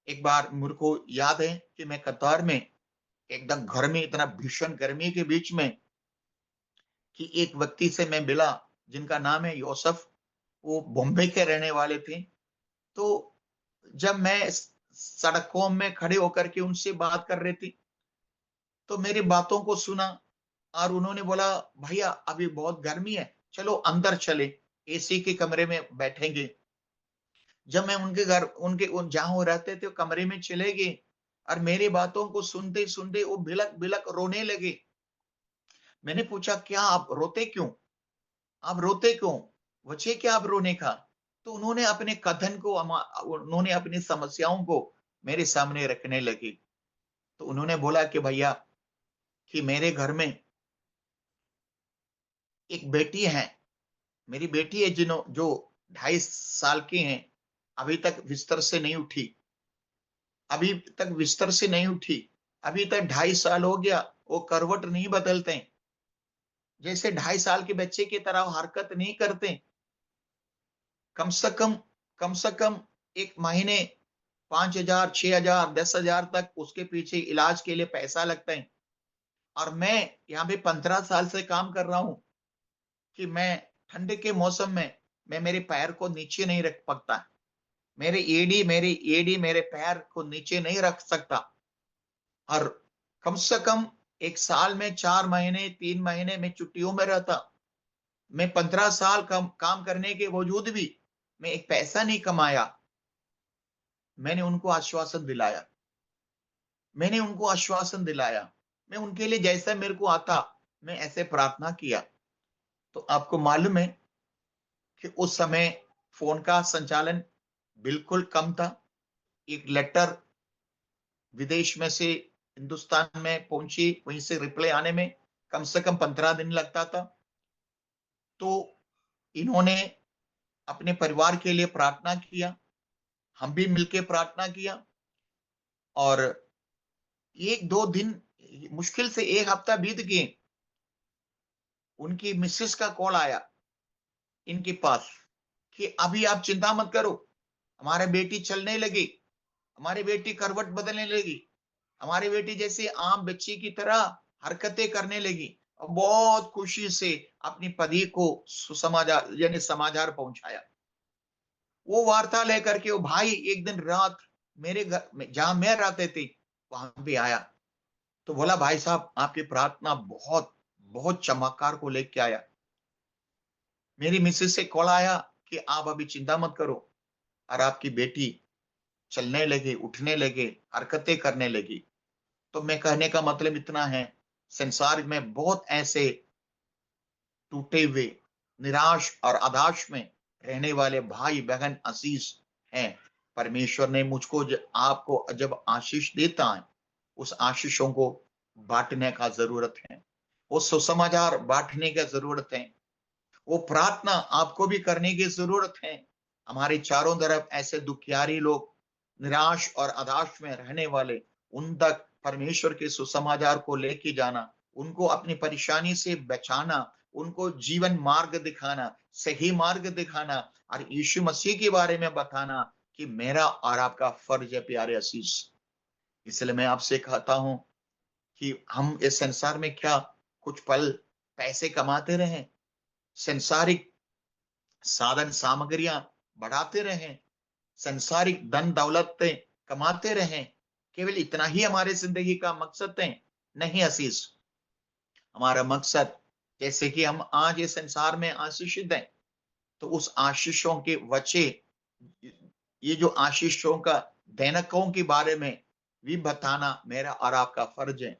एक बार मेरे को याद है कि मैं कतार में एकदम घर में, इतना भीषण गर्मी के बीच में, कि एक व्यक्ति से मैं मिला जिनका नाम है योसेफ। वो बॉम्बे के रहने वाले थे। तो जब मैं सड़कों में खड़े होकर के उनसे बात कर रही थी, तो मेरी बातों को सुना, और उन्होंने बोला, भैया अभी बहुत गर्मी है, चलो अंदर चले, एसी के कमरे में बैठेंगे। जब मैं उनके घर, जहां वो रहते थे, कमरे में चले गए, और मेरी बातों को सुनते सुनते वो बिलक बिलक रोने लगे। मैंने पूछा, क्या आप रोते क्यों? आप रोते क्यों? वजह क्या आप रोने का? तो उन्होंने अपने कथन को, उन्होंने अपनी समस्याओं को मेरे सामने रखने लगी। तो उन्होंने बोला कि भैया, कि मेरे घर में एक बेटी है, मेरी बेटी है, जो 2.5 साल की है, अभी तक बिस्तर से नहीं उठी, अभी तक बिस्तर से नहीं उठी, अभी तक 2.5 साल हो गया, वो करवट नहीं बदलते, जैसे 2.5 साल के बच्चे की तरह हरकत नहीं करते। कम से कम एक महीने 5,000, 6,000, 10,000 तक उसके पीछे इलाज के लिए पैसा लगता है। और मैं यहाँ पे 15 साल से काम कर रहा हूं कि मैं ठंड के मौसम में मैं मेरे पैर को नीचे नहीं रख सकता, मेरे एडी मेरे पैर को नीचे नहीं रख सकता। और कम से कम एक साल में 4 महीने 3 महीने में छुट्टियों में रहता। मैं 15 साल काम करने के बावजूद भी मैं एक पैसा नहीं कमाया। मैंने उनको आश्वासन दिलाया, मैं उनके लिए जैसा मेरे को आता, मैं ऐसे प्रार्थना किया। तो आपको मालूम है कि उस समय फोन का संचालन बिल्कुल कम था। एक लेटर विदेश में से हिंदुस्तान में पहुंची, वहीं से रिप्लाई आने में कम से कम 15 दिन लगता था। तो इन्होंने अपने परिवार के लिए प्रार्थना किया, हम भी मिलके प्रार्थना किया और 1-2 दिन, मुश्किल से 1 हफ्ता बीत गए। उनकी मिसेस का कॉल आया इनके पास कि अभी आप चिंता मत करो, हमारी बेटी चलने लगी, हमारी बेटी करवट बदलने लगी, हमारी बेटी जैसे आम बच्ची की तरह हरकतें करने लगी। और बहुत खुशी से अपनी पति को सुसमाचार यानी समाचार पहुंचाया। वो वार्ता लेकर के वो भाई एक दिन रात मेरे घर में जहां मैं रहते थे वहां भी आया। तो बोला, भाई साहब आपकी प्रार्थना बहुत बहुत चमत्कार को लेके आया। मेरी मिसेस से कॉल आया कि आप अभी चिंता मत करो और आपकी बेटी चलने लगे, उठने लगे, हरकतें करने लगी। तो मैं कहने का मतलब इतना है, संसार में बहुत ऐसे टूटे हुए, निराश और हताश में रहने वाले भाई बहन अजीज हैं। परमेश्वर ने मुझको आपको जब आशीष देता है, उस आशीषों को बांटने का जरूरत है, वो सुसमाचार बांटने की जरूरत है, वो प्रार्थना आपको भी करने की जरूरत है। हमारे चारों तरफ ऐसे दुखियारी लोग, निराश और हताश में रहने वाले, उन तक परमेश्वर के सुसमाचार को लेके जाना, उनको अपनी परेशानी से बचाना, उनको जीवन मार्ग दिखाना, सही मार्ग दिखाना और यीशु मसीह के बारे में बताना कि मेरा और आपका फर्ज है प्यारे असीस। इसलिए मैं आपसे कहता हूं कि हम इस संसार में क्या कुछ पल पैसे कमाते रहें, संसारिक साधन सामग्रियां बढ़ाते रहें, संसारिक धन दौलतें कमाते रहें, केवल इतना ही हमारे जिंदगी का मकसद है? नहीं असीस, हमारा मकसद, जैसे कि हम आज इस संसार में आशीषित हैं, तो उस आशीषों के वजह, ये जो आशीषों का देनकों के बारे में भी बताना मेरा और आपका फर्ज है।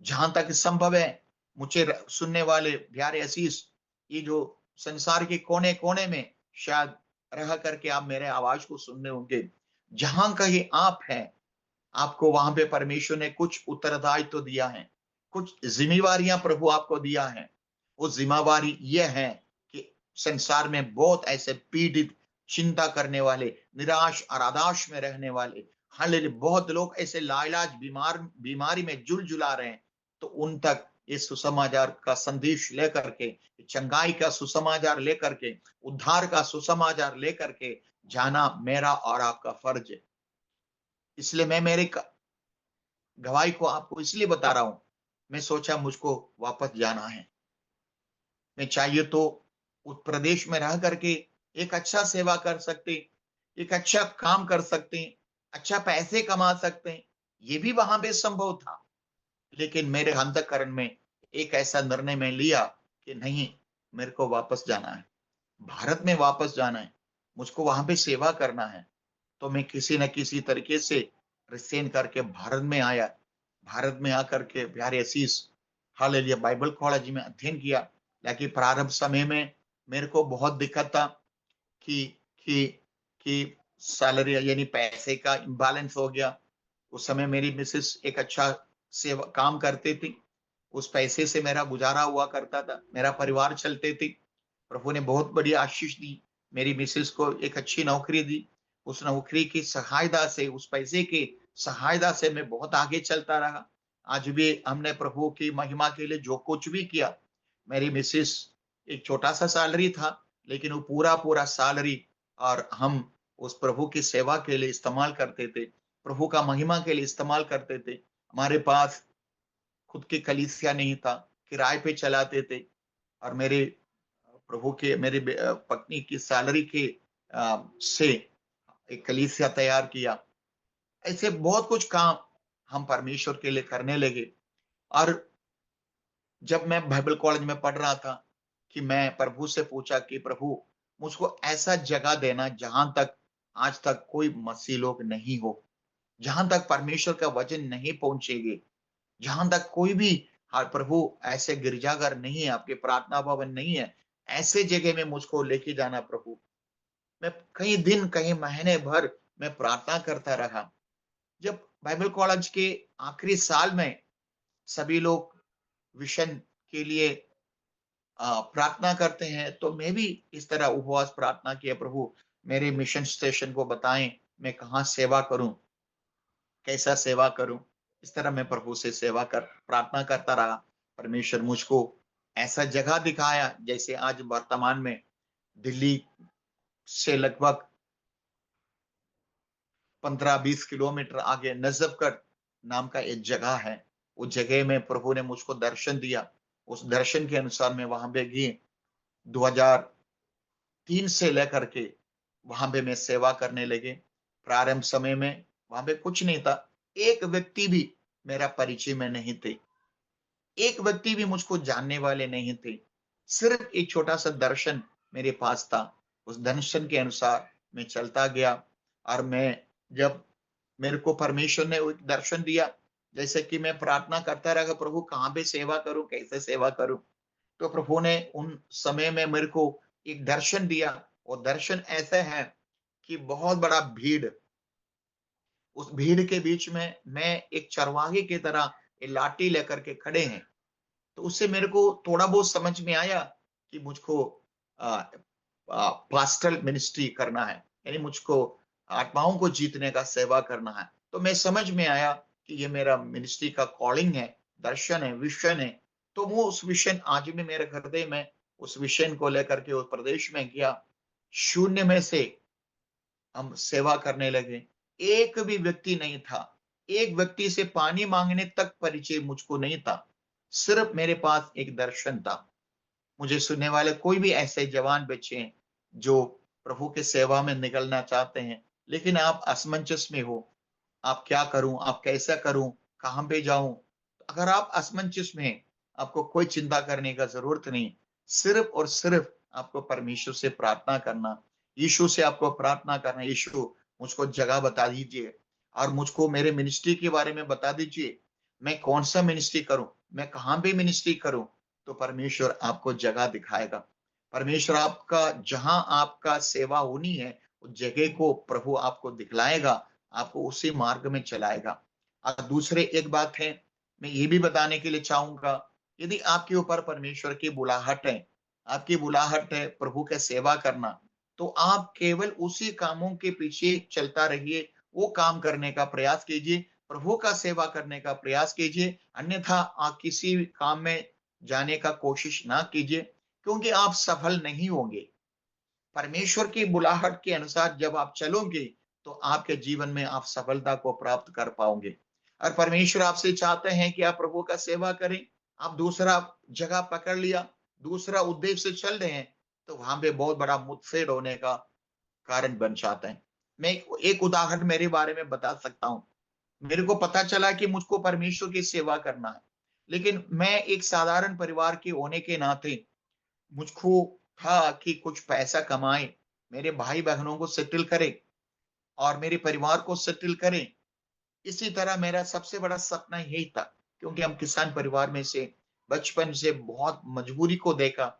जहां तक संभव है, मुझे सुनने वाले प्यारे असीस, ये जो संसार के कोने कोने में शायद रह करके आप मेरे आवाज को सुनने होंगे, जहां कहीं आप हैं, आपको वहां पे परमेश्वर ने कुछ उत्तरदायित्व तो दिया है, कुछ जिम्मेवारियां प्रभु आपको दिया है। वो जिम्मेवारी ये है कि संसार में बहुत ऐसे पीड़ित, चिंता करने वाले, निराश और हताश में रहने वाले, हालेलुया, बहुत लोग ऐसे लाइलाज बीमारी में जुला रहे हैं। तो उन तक ये सुसमाचार का संदेश लेकर के, चंगाई का सुसमाचार लेकर के, उद्धार का सुसमाचार लेकर के जाना मेरा और आपका फर्ज है। इसलिए मैं मेरे गवाही को आपको इसलिए बता रहा हूं, मैं सोचा मुझको वापस जाना है। मैं चाहिए तो उस प्रदेश में रह करके एक अच्छा सेवा कर सकते, एक अच्छा काम कर सकते, अच्छा पैसे कमा सकते, ये भी वहां पे संभव था। लेकिन मेरे अंतःकरण में एक ऐसा निर्णय मैं लिया कि नहीं, मेरे को वापस जाना है, भारत में वापस जाना है, मुझको वहां पे सेवा करना है। तो मैं किसी न किसी तरीके से रिसेन करके भारत में आया। भारत में आकर के प्यारे असीस, हालेलुया, बाइबल कॉलेज में अध्ययन किया। लेकिन प्रारंभ समय में मेरे को बहुत दिक्कत था कि कि कि सैलरी यानी पैसे का इम्बैलेंस हो गया। उस समय मेरी मिसेस एक अच्छा सेवा काम करती थी, उस पैसे से मेरा गुजारा हुआ करता था, मेरा परिवार चलते थे। प्रभु ने बहुत बड़ी आशीष दी, मेरी मिसेस को एक अच्छी नौकरी दी। उस नौकरी की सहायता से, उस पैसे की सहायता से मैं बहुत आगे चलता रहा। आज भी हमने प्रभु की महिमा के लिए जो कुछ भी किया, मेरी मिसेस, एक छोटा सा सैलरी था, लेकिन वो पूरा पूरा सैलरी और हम उस प्रभु की सेवा के लिए इस्तेमाल करते थे, प्रभु का महिमा के लिए इस्तेमाल करते थे। हमारे पास खुद की कलीसिया नहीं था, किराए पे चलाते थे। और मेरे प्रभु के, मेरे पत्नी की सैलरी के से एक कलीसिया तैयार किया। ऐसे बहुत कुछ काम हम परमेश्वर के लिए करने लगे। और जब मैं बाइबल कॉलेज में पढ़ रहा था कि मैं प्रभु से पूछा कि प्रभु, मुझको ऐसा जगह देना जहां तक आज तक कोई मसीह लोग नहीं हो, जहां तक परमेश्वर का वचन नहीं पहुंचेगी, जहां तक कोई भी, हाँ प्रभु, ऐसे गिरजाघर नहीं है, आपके प्रार्थना भवन नहीं है, ऐसे जगह में मुझको लेके जाना प्रभु। मैं कई दिन, कई महीने भर मैं प्रार्थना करता रहा। जब बाइबल कॉलेज के आखिरी साल में सभी लोग विजन के लिए प्रार्थना करते हैं, तो मैं भी इस तरह उपवास प्रार्थना किया, प्रभु मेरे मिशन स्टेशन को बताएं, मैं कहाँ सेवा करूं, कैसा सेवा करूं। इस तरह मैं प्रभु से सेवा कर प्रार्थना करता रहा। परमेश्वर मुझको ऐसा जगह दिखाया, जैसे आज वर्तमान में दिल्ली से लगभग 15-20 किलोमीटर आगे नजफगढ़ नाम का एक जगह है। उस जगह में प्रभु ने मुझको दर्शन दिया। उस दर्शन के अनुसार मैं वहां पे गई। 2003 से लेकर के वहां पे मैं सेवा करने लगे। प्रारंभ समय में वहां पे कुछ नहीं था, एक व्यक्ति भी मेरा परिचय में नहीं थे, एक व्यक्ति भी मुझको जानने वाले नहीं थे। सिर्फ एक छोटा सा दर्शन मेरे पास था। उस दर्शन के अनुसार मैं चलता गया, और मैं जब मेरे को परमेश्वर ने एक दर्शन दिया, जैसे कि मैं प्रार्थना करता रहा, प्रभु कहाँ पे सेवा करूं, कैसे सेवा करूं। तो प्रभु ने उन समय में मेरे को एक दर्शन दिया, और दर्शन ऐसा है कि बहुत बड़ा भीड़, उस भीड़ के बीच में मैं एक चरवाहे की तरह ये लाठी लेकर के खड़े हैं। तो उससे मेरे को थोड़ा बहुत समझ में आया कि मुझको पास्टरल मिनिस्ट्री करना है, यानी मुझको आत्माओं को जीतने का सेवा करना है। तो मैं समझ में आया कि ये मेरा मिनिस्ट्री का कॉलिंग है, दर्शन है, विजन है। तो वो उस विजन आज भी मेरे हृदय में, उस विजन को लेकर के उस प्रदेश में गया। शून्य में से हम सेवा करने लगे। एक भी व्यक्ति नहीं था, एक व्यक्ति से पानी मांगने तक परिचय मुझको नहीं था। सिर्फ मेरे पास एक दर्शन था। मुझे सुनने वाले कोई भी ऐसे जवान बच्चे हैं जो प्रभु के सेवा में निकलना चाहते हैं, लेकिन आप असमंजस में हो, आप क्या करूं, आप कैसा करूं, कहां पे जाऊं। अगर आप असमंजस में हैं, आपको कोई चिंता करने का जरूरत नहीं। सिर्फ और सिर्फ आपको परमेश्वर से प्रार्थना करना, यीशु से आपको प्रार्थना करना, यीशु मुझको जगह बता दीजिए, और मुझको मेरे मिनिस्ट्री के बारे में बता दीजिए, मैं कौन सा मिनिस्ट्री करूं, मैं कहां पे मिनिस्ट्री करूं। तो परमेश्वर आपको जगह दिखाएगा। परमेश्वर आपका जहां आपका सेवा होनी है, उस जगह को प्रभु आपको दिखलाएगा, आपको उसी मार्ग में चलाएगा। और दूसरे एक बात है, मैं ये भी बताने के लिए चाहूंगा, यदि आपके ऊपर परमेश्वर की बुलाहट है, आपकी बुलाहट है प्रभु का सेवा करना, तो आप केवल उसी कामों के पीछे चलता रहिए, वो काम करने का प्रयास कीजिए, प्रभु का सेवा करने का प्रयास कीजिए। अन्यथा आप किसी काम में जाने का कोशिश ना कीजिए, क्योंकि आप सफल नहीं होंगे। परमेश्वर की बुलाहट के अनुसार जब आप चलोगे, तो आपके जीवन में आप सफलता को प्राप्त कर पाओगे। और परमेश्वर आपसे चाहते हैं कि आप प्रभु का सेवा करें। आप दूसरा जगह पकड़ लिया, दूसरा उद्देश्य से चल रहे हैं, तो वहां पे बहुत बड़ा मुठभेड़ होने का कारण बन जाता है। मैं एक उदाहरण मेरे बारे में बता सकता हूँ। मेरे को पता चला कि मुझको परमेश्वर की सेवा करना है, लेकिन मैं एक साधारण परिवार के होने के नाते मुझको था कि कुछ पैसा कमाए, मेरे भाई बहनों को सेटल करे, और मेरे परिवार को सेटल करें। इसी तरह मेरा सबसे बड़ा सपना यही था, क्योंकि हम किसान परिवार में से बचपन से बहुत मजबूरी को देखा।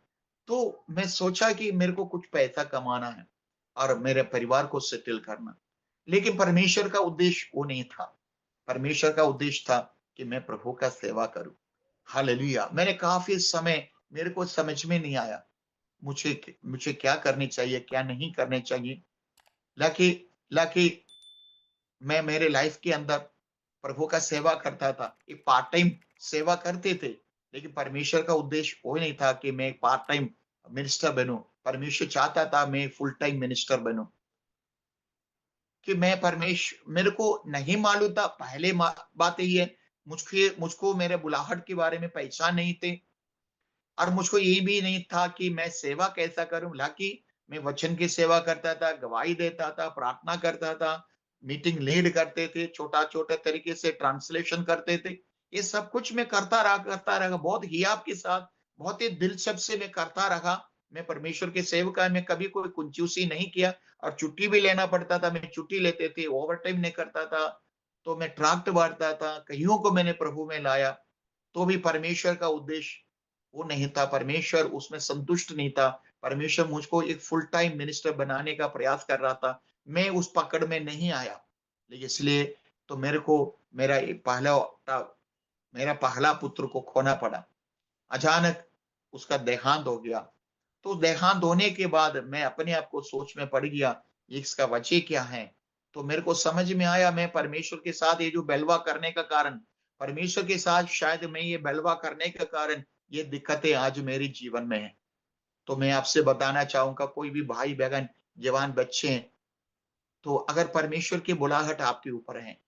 तो मैं सोचा कि मेरे को कुछ पैसा कमाना है और मेरे परिवार को सेटल करना। लेकिन परमेश्वर का उद्देश्य वो नहीं था। परमेश्वर का उद्देश्य था कि मैं प्रभु का सेवा करूं। हालेलुया। मैंने काफी समय, मेरे को समझ में नहीं आया मुझे मुझे क्या करनी चाहिए, क्या नहीं करने चाहिए। लाकि लाकि मैं मेरे लाइफ के अंदर प्रभु का सेवा करता था, एक पार्ट टाइम सेवा करते थे। लेकिन परमेश्वर का उद्देश्य वो नहीं था कि मैं पार्ट टाइम मिनिस्टर बनूं। परमेश्वर चाहता था मैं फुल टाइम मिनिस्टर बनूं। कि मैं परमेश्वर, मेरे को नहीं मालूम था पहले। बात यही है, मुझको मेरे बुलाहट के बारे में पहचान नहीं थी, और मुझको ये भी नहीं था कि मैं सेवा कैसा करूं। हालांकि मैं वचन की सेवा करता था, गवाही देता था, प्रार्थना करता था, मीटिंग लीड करते थे, छोटा छोटा तरीके से ट्रांसलेशन करते थे। ये सब कुछ मैं करता रहा बहुत हियाब के साथ, बहुत ही दिलचस्प से मैं करता रहा। मैं परमेश्वर के सेवका में कभी कोई कंजूसी नहीं किया, और छुट्टी भी लेना पड़ता था, मैं छुट्टी लेते थे, ओवर टाइम नहीं करता था। तो मैं ट्रैक्ट बांटता था, कईयों को मैंने प्रभु में लाया। तो भी परमेश्वर का उद्देश्य वो नहीं था, परमेश्वर उसमें संतुष्ट नहीं था। परमेश्वर मुझको एक फुल टाइम मिनिस्टर बनाने का प्रयास कर रहा था। मैं उस पकड़ में नहीं आया। लेकिन इसलिए तो मेरे को मेरा पहला पुत्र को खोना पड़ा। अचानक उसका देहांत हो गया। तो देहांत होने के बाद मैं अपने आप को सोच में पड़ गया, ये इसका वजह क्या है। तो मेरे को समझ में आया, मैं परमेश्वर के साथ ये जो बलवा करने का कारण, परमेश्वर के साथ शायद मैं ये बलवा करने का कारण ये दिक्कतें आज मेरे जीवन में है। तो मैं आपसे बताना चाहूंगा, कोई भी भाई बहन, जवान बच्चे हैं, तो अगर परमेश्वर की बुलाहट आपके ऊपर है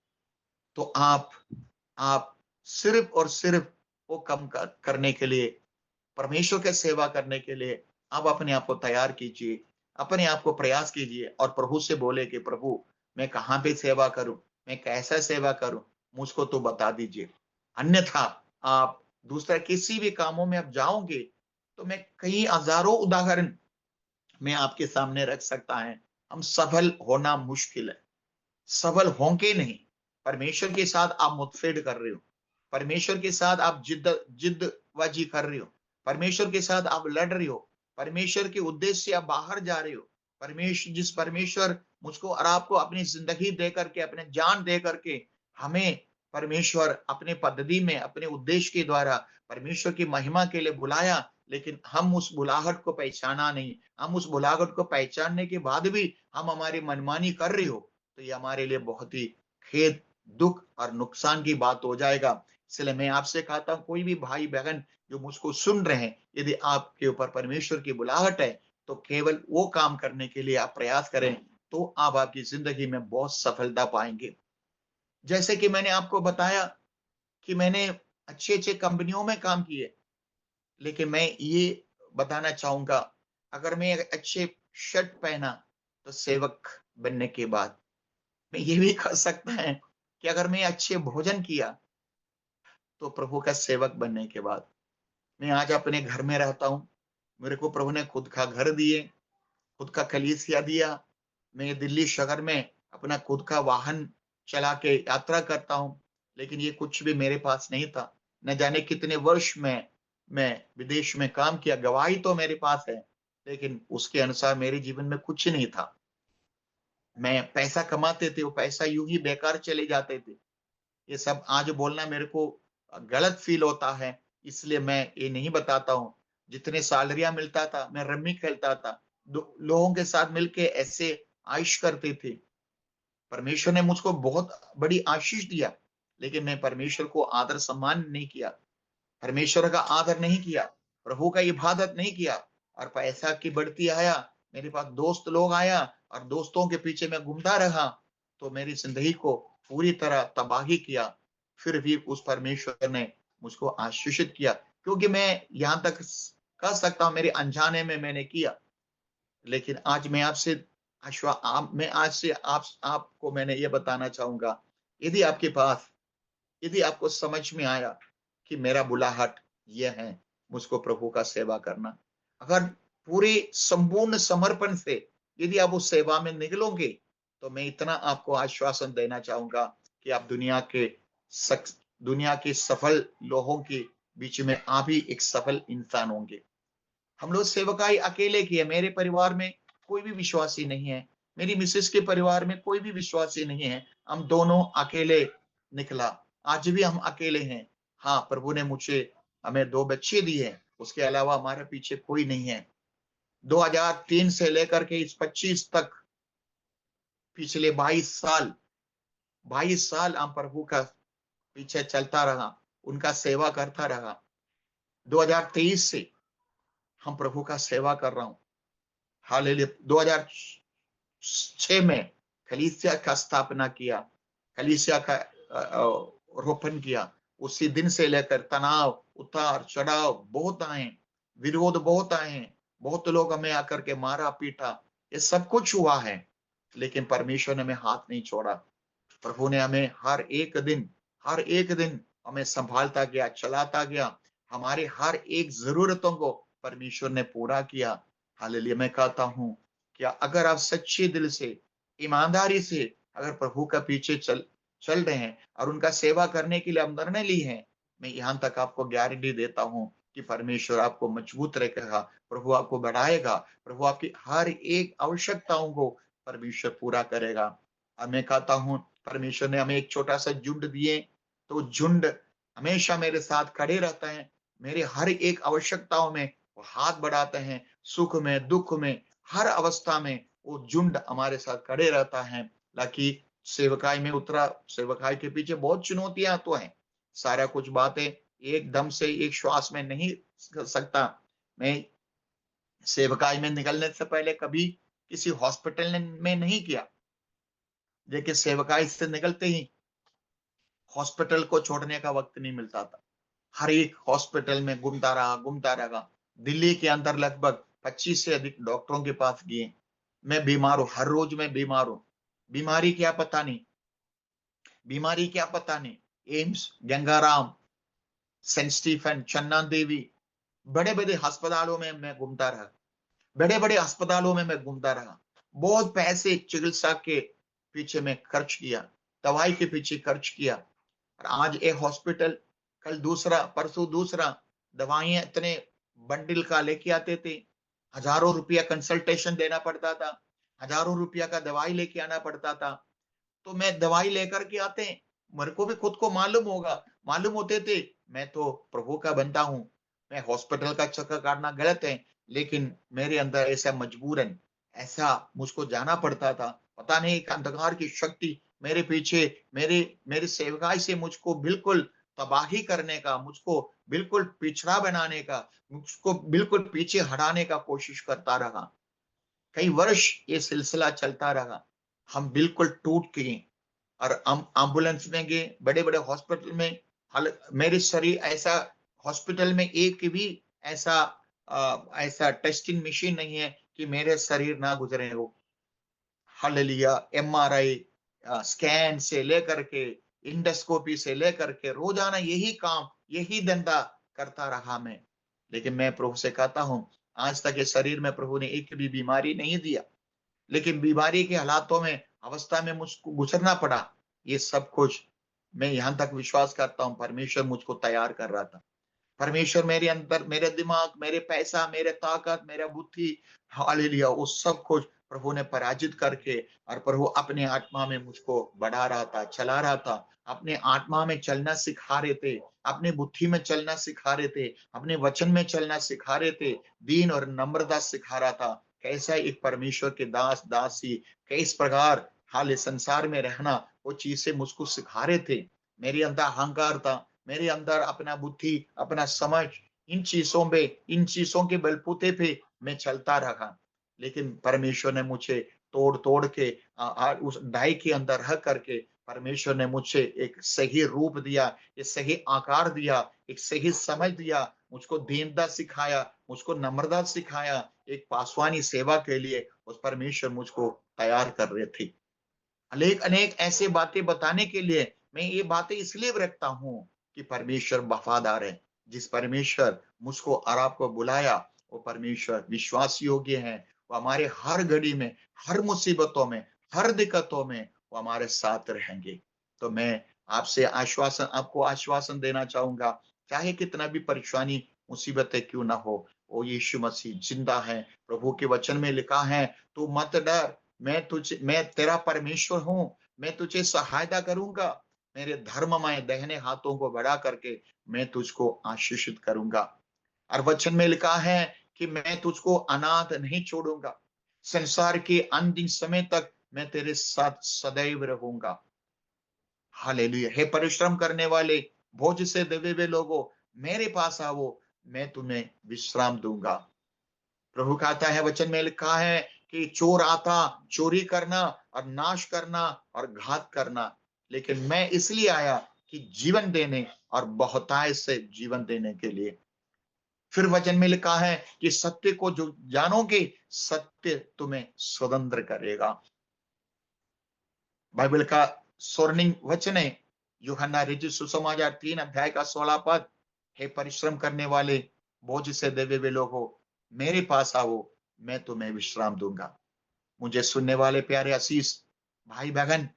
तो आप सिर्फ और सिर्फ वो करने के लिए, परमेश्वर के सेवा करने के लिए आप अपने आप को तैयार कीजिए, अपने आप को प्रयास कीजिए और प्रभु से बोले कि प्रभु, मैं कहाँ पे सेवा करूं, मैं कैसा सेवा करूं, मुझको तो बता दीजिए। अन्यथा आप दूसरा किसी भी कामों में आप जाओगे तो मैं कई हजारों उदाहरण मैं आपके सामने रख सकता है। हम सफल होना मुश्किल है, सफल होंगे नहीं। परमेश्वर के साथ आप मुठभेड़ कर रहे हो, परमेश्वर के साथ आप जिद्दबाजी कर रहे हो, परमेश्वर के साथ आप लड़ रहे हो, परमेश्वर के उद्देश्य से आप बाहर जा रहे हो। परमेश्वर मुझको और आपको अपनी जिंदगी दे करके, अपने जान दे करके, हमें परमेश्वर अपने पद्धति में, अपने उद्देश्य के द्वारा परमेश्वर की महिमा के लिए बुलाया, लेकिन हम उस बुलाहट को पहचाना नहीं। हम उस बुलाहट को पहचानने के बाद भी हम हमारी मनमानी कर रहे हो, तो ये हमारे लिए बहुत ही खेद, दुख और नुकसान की बात हो जाएगा। इसलिए मैं आपसे कहता हूं, कोई भी भाई बहन जो मुझको सुन रहे हैं, यदि आपके ऊपर परमेश्वर की बुलाहट है तो केवल वो काम करने के लिए आप प्रयास करें, तो आप आपकी जिंदगी में बहुत सफलता पाएंगे। जैसे कि मैंने आपको बताया कि मैंने अच्छे अच्छे कंपनियों में काम किए, लेकिन मैं ये बताना चाहूंगा, अगर मैं एक अच्छे शर्ट पहना तो सेवक बनने के बाद, मैं ये भी कह सकता है कि अगर मैं अच्छे भोजन किया तो प्रभु का सेवक बनने के बाद। मैं आज अपने घर में रहता हूँ, मेरे को प्रभु ने खुद का घर दिए, खुद का कलीसिया दिया। मैं दिल्ली शहर में अपना खुद का वाहन चला के यात्रा करता हूँ, लेकिन ये कुछ भी मेरे पास नहीं था। न जाने कितने वर्ष में मैं विदेश में काम किया, गवाही तो मेरे पास है, लेकिन उसके अनुसार मेरे जीवन में कुछ नहीं था। मैं पैसा कमाते थे, वो पैसा यूं ही बेकार चले जाते थे। ये सब आज बोलना मेरे को गलत फील होता है, इसलिए मैं ये नहीं बताता हूँ। जितने सैलरियां मिलता था, मैं रम्मी खेलता था, लोगों के साथ मिलके ऐसे आयश करते थे। परमेश्वर ने मुझको बहुत बड़ी आशीष दिया, लेकिन मैं परमेश्वर को आदर सम्मान नहीं किया, परमेश्वर का आदर नहीं किया, प्रभु का इबादत नहीं किया, और पैसा की बढ़ती आया, मेरे पास दोस्त लोग आया और दोस्तों के पीछे मैं घूमता रहा, तो मेरी जिंदगी को पूरी तरह तबाही किया। फिर भी उस परमेश्वर ने मुझको आशीषित किया, क्योंकि मैं यहाँ तक कह सकता हूँ मेरे अनजाने में मैंने किया। लेकिन आज मैं मैं आज से आपको मैंने ये बताना चाहूंगा, यदि आपके पास, यदि आपको समझ में आया कि मेरा बुलाहट यह है, मुझको प्रभु का सेवा करना, अगर पूरे संपूर्ण समर्पण से यदि आप उस सेवा में निकलोगे, तो मैं इतना आपको आश्वासन देना चाहूंगा कि आप दुनिया के सफल लोगों के बीच में आप ही एक सफल इंसान होंगे। हम लोग सेवकाई अकेले की है। मेरे परिवार में कोई भी विश्वासी नहीं है, मेरी मिसेस के परिवार में कोई भी विश्वासी नहीं है। हम दोनों अकेले निकला, आज भी हम अकेले हैं। हाँ, प्रभु ने हमें 2 बच्चे दिए हैं, उसके अलावा हमारे पीछे कोई नहीं है। 2003 से लेकर के इस 25 तक, पिछले 22 साल हम प्रभु का पीछे चलता रहा, उनका सेवा करता रहा। 2023 से हम प्रभु का सेवा कर रहा हूं। हालेलुया। 2006 में कलीसिया का स्थापना किया, कलीसिया का रोपण किया। उसी दिन से लेकर तनाव, उतार चढ़ाव बहुत आए, विरोध बहुत आए, बहुत लोग हमें आकर के मारा पीटा, ये सब कुछ हुआ है, लेकिन परमेश्वर ने हमें हाथ नहीं छोड़ा। प्रभु ने हमें हर एक दिन हमें संभालता गया, चलाता गया। हमारे हर एक जरूरतों को परमेश्वर ने पूरा किया। हालेलुया। मैं कहता हूं कि अगर आप सच्चे दिल से, ईमानदारी से अगर प्रभु का पीछे चल रहे हैं और उनका सेवा करने के लिए आप निर्णय ली है, मैं यहां तक आपको गारंटी देता हूं कि परमेश्वर आपको मजबूत रखेगा, प्रभु आपको बढ़ाएगा, प्रभु आपकी हर एक आवश्यकताओं को परमेश्वर पूरा करेगा। और मैं कहता हूं, परमेश्वर ने हमें एक छोटा सा झुंड दिए, तो झुंड हमेशा मेरे साथ खड़े रहता है, मेरे हर एक आवश्यकताओं में वो हाथ बढ़ाते हैं, सुख में दुख में हर अवस्था में वो झुंड हमारे साथ खड़े रहता है। लाकि सेवकाई में उतरा। सेवकाई के पीछे बहुत चुनौतियां तो हैं, सारा कुछ बातें एकदम से एक श्वास में नहीं कर सकता। मैं सेवकाई में निकलने से पहले कभी किसी हॉस्पिटल में नहीं किया, लेकिन सेवकाई से निकलते ही हॉस्पिटल को छोड़ने का वक्त नहीं मिलता था। हर एक हॉस्पिटल में घूमता रहा। दिल्ली के अंदर लगभग 25 से अधिक डॉक्टरों के पास गए। मैं बीमार हूं, हर रोज मैं बीमार हूं। बीमारी क्या पता नहीं, बीमारी क्या पता नहीं। एम्स, गंगाराम, सेंट स्टीफन, चन्ना देवी, बड़े बड़े अस्पतालों में मैं घूमता रहा। बड़े बड़े अस्पतालों में मैं घूमता रहा। बहुत पैसे चिकित्सा के पीछे में खर्च किया, दवाई के पीछे खर्च किया। और आज एक हॉस्पिटल, कल दूसरा, परसों दूसरा। दवाइयां इतने बंडल का लेके आते थे, हजारों रुपया कंसल्टेशन देना पड़ता था, हजारों रुपया का दवाई लेके आना पड़ता था। तो मैं दवाई लेकर के आते, मेरे को भी खुद को मालूम होते थे मैं तो प्रभु का बंदा हूं। मैं हॉस्पिटल का चक्कर काटना गलत है, लेकिन मेरे अंदर ऐसा मजबूरन ऐसा मुझको जाना पड़ता था। पता नहीं एक अंधकार की शक्ति मेरे पीछे, मेरे सेवकाई से मुझको बिल्कुल तबाही करने का, मुझको बिल्कुल पिछड़ा बनाने का, मुझको बिल्कुल पीछे हटाने का कोशिश करता रहा। कई वर्ष ये सिलसिला चलता रहा। हम बिल्कुल टूट गए और हम एम्बुलेंस में गए, बड़े बड़े हॉस्पिटल में। मेरे शरीर ऐसा, हॉस्पिटल में एक भी ऐसा ऐसा टेस्टिंग मशीन नहीं है कि मेरे शरीर ना गुजरे हो। हालेलुया। एमआरआई स्कैन से लेकर के, इंडोस्कोपी से लेकर के, रोजाना यही काम, यही धंधा करता रहा मैं। लेकिन मैं प्रभु से कहता हूं, आज तक इस शरीर में प्रभु ने एक भी बीमारी नहीं दिया, लेकिन बीमारी के हालातों में, अवस्था में मुझको गुजरना पड़ा। ये सब कुछ मैं यहां तक विश्वास करता हूं, परमेश्वर मुझको तैयार कर रहा था। परमेश्वर मेरे अंदर, मेरे दिमाग, मेरे पैसा, मेरे ताकत, मेरा बुद्धि, हालेलुया, वो सब कुछ प्रभु ने पराजित करके, और प्रभु अपने आत्मा में मुझको बढ़ा रहा था, चला रहा था। अपने आत्मा में चलना सिखा रहे थे, अपने बुद्धि में चलना सिखा रहे थे, अपने वचन में चलना सिखा रहे थे, दीन और नम्रता सिखा रहा था। कैसा एक परमेश्वर के दास दासी किस प्रकार हाल संसार में रहना, वो चीजें मुझको सिखा रहे थे। मेरे अंदर अहंकार था, मेरे अंदर अपना बुद्धि, अपना समझ, इन चीजों के बलबूते पे मैं चलता रहा। लेकिन परमेश्वर ने मुझे तोड़ तोड़ के उस ढाई के अंदर रह करके परमेश्वर ने मुझे एक सही रूप दिया, एक सही आकार दिया, एक सही समझ दिया, मुझको दीनता सिखाया, मुझको नम्रता सिखाया। एक पासवानी सेवा के लिए उस परमेश्वर मुझको तैयार कर रहे थे। अनेक अनेक ऐसे बातें बताने के लिए मैं ये बातें इसलिए रखता हूँ कि परमेश्वर वफादार है। जिस परमेश्वर मुझको और आपको बुलाया, वो परमेश्वर विश्वास योग्य है। वो हमारे हर घड़ी में, हर मुसीबतों में, हर दिक्कतों में वो हमारे साथ रहेंगे। तो मैं आपको आश्वासन देना चाहूंगा, चाहे कितना भी परेशानी मुसीबतें क्यों ना हो, वो यीशु मसीह जिंदा है। प्रभु के वचन में लिखा है, तू मत डर, मैं तेरा परमेश्वर हूं, मैं तुझे सहायता करूंगा। मेरे धर्ममय दाहिने हाथों को बढ़ा करके मैं तुझको आशीषित करूंगा। और वचन में लिखा है कि मैं तुझको अनाथ नहीं छोड़ूंगा, संसार के अंतिम समय तक मैं तेरे साथ सदैव रहूंगा। हालेलुया। हे परिश्रम करने वाले, बोझ से दबे हुए लोगों, मेरे पास आओ, मैं तुम्हें विश्राम दूंगा। प्रभु कहता है, वचन में लिखा है कि चोर आता चोरी करना और नाश करना और घात करना, लेकिन मैं इसलिए आया कि जीवन देने और बहुतायत से जीवन देने के लिए। फिर वचन में लिखा है कि सत्य को जो जानोगे, सत्य तुम्हें स्वतंत्र करेगा। बाइबल का स्वर्णिम वचन है, यूहन्ना रचित सुसमाचार 3 अध्याय का 16 पद। हे परिश्रम करने वाले, बोझ से दबे हुए लोगों, मेरे पास आओ, मैं तुम्हें विश्राम दूंगा। मुझे सुनने वाले प्यारे आशीष भाई बहन,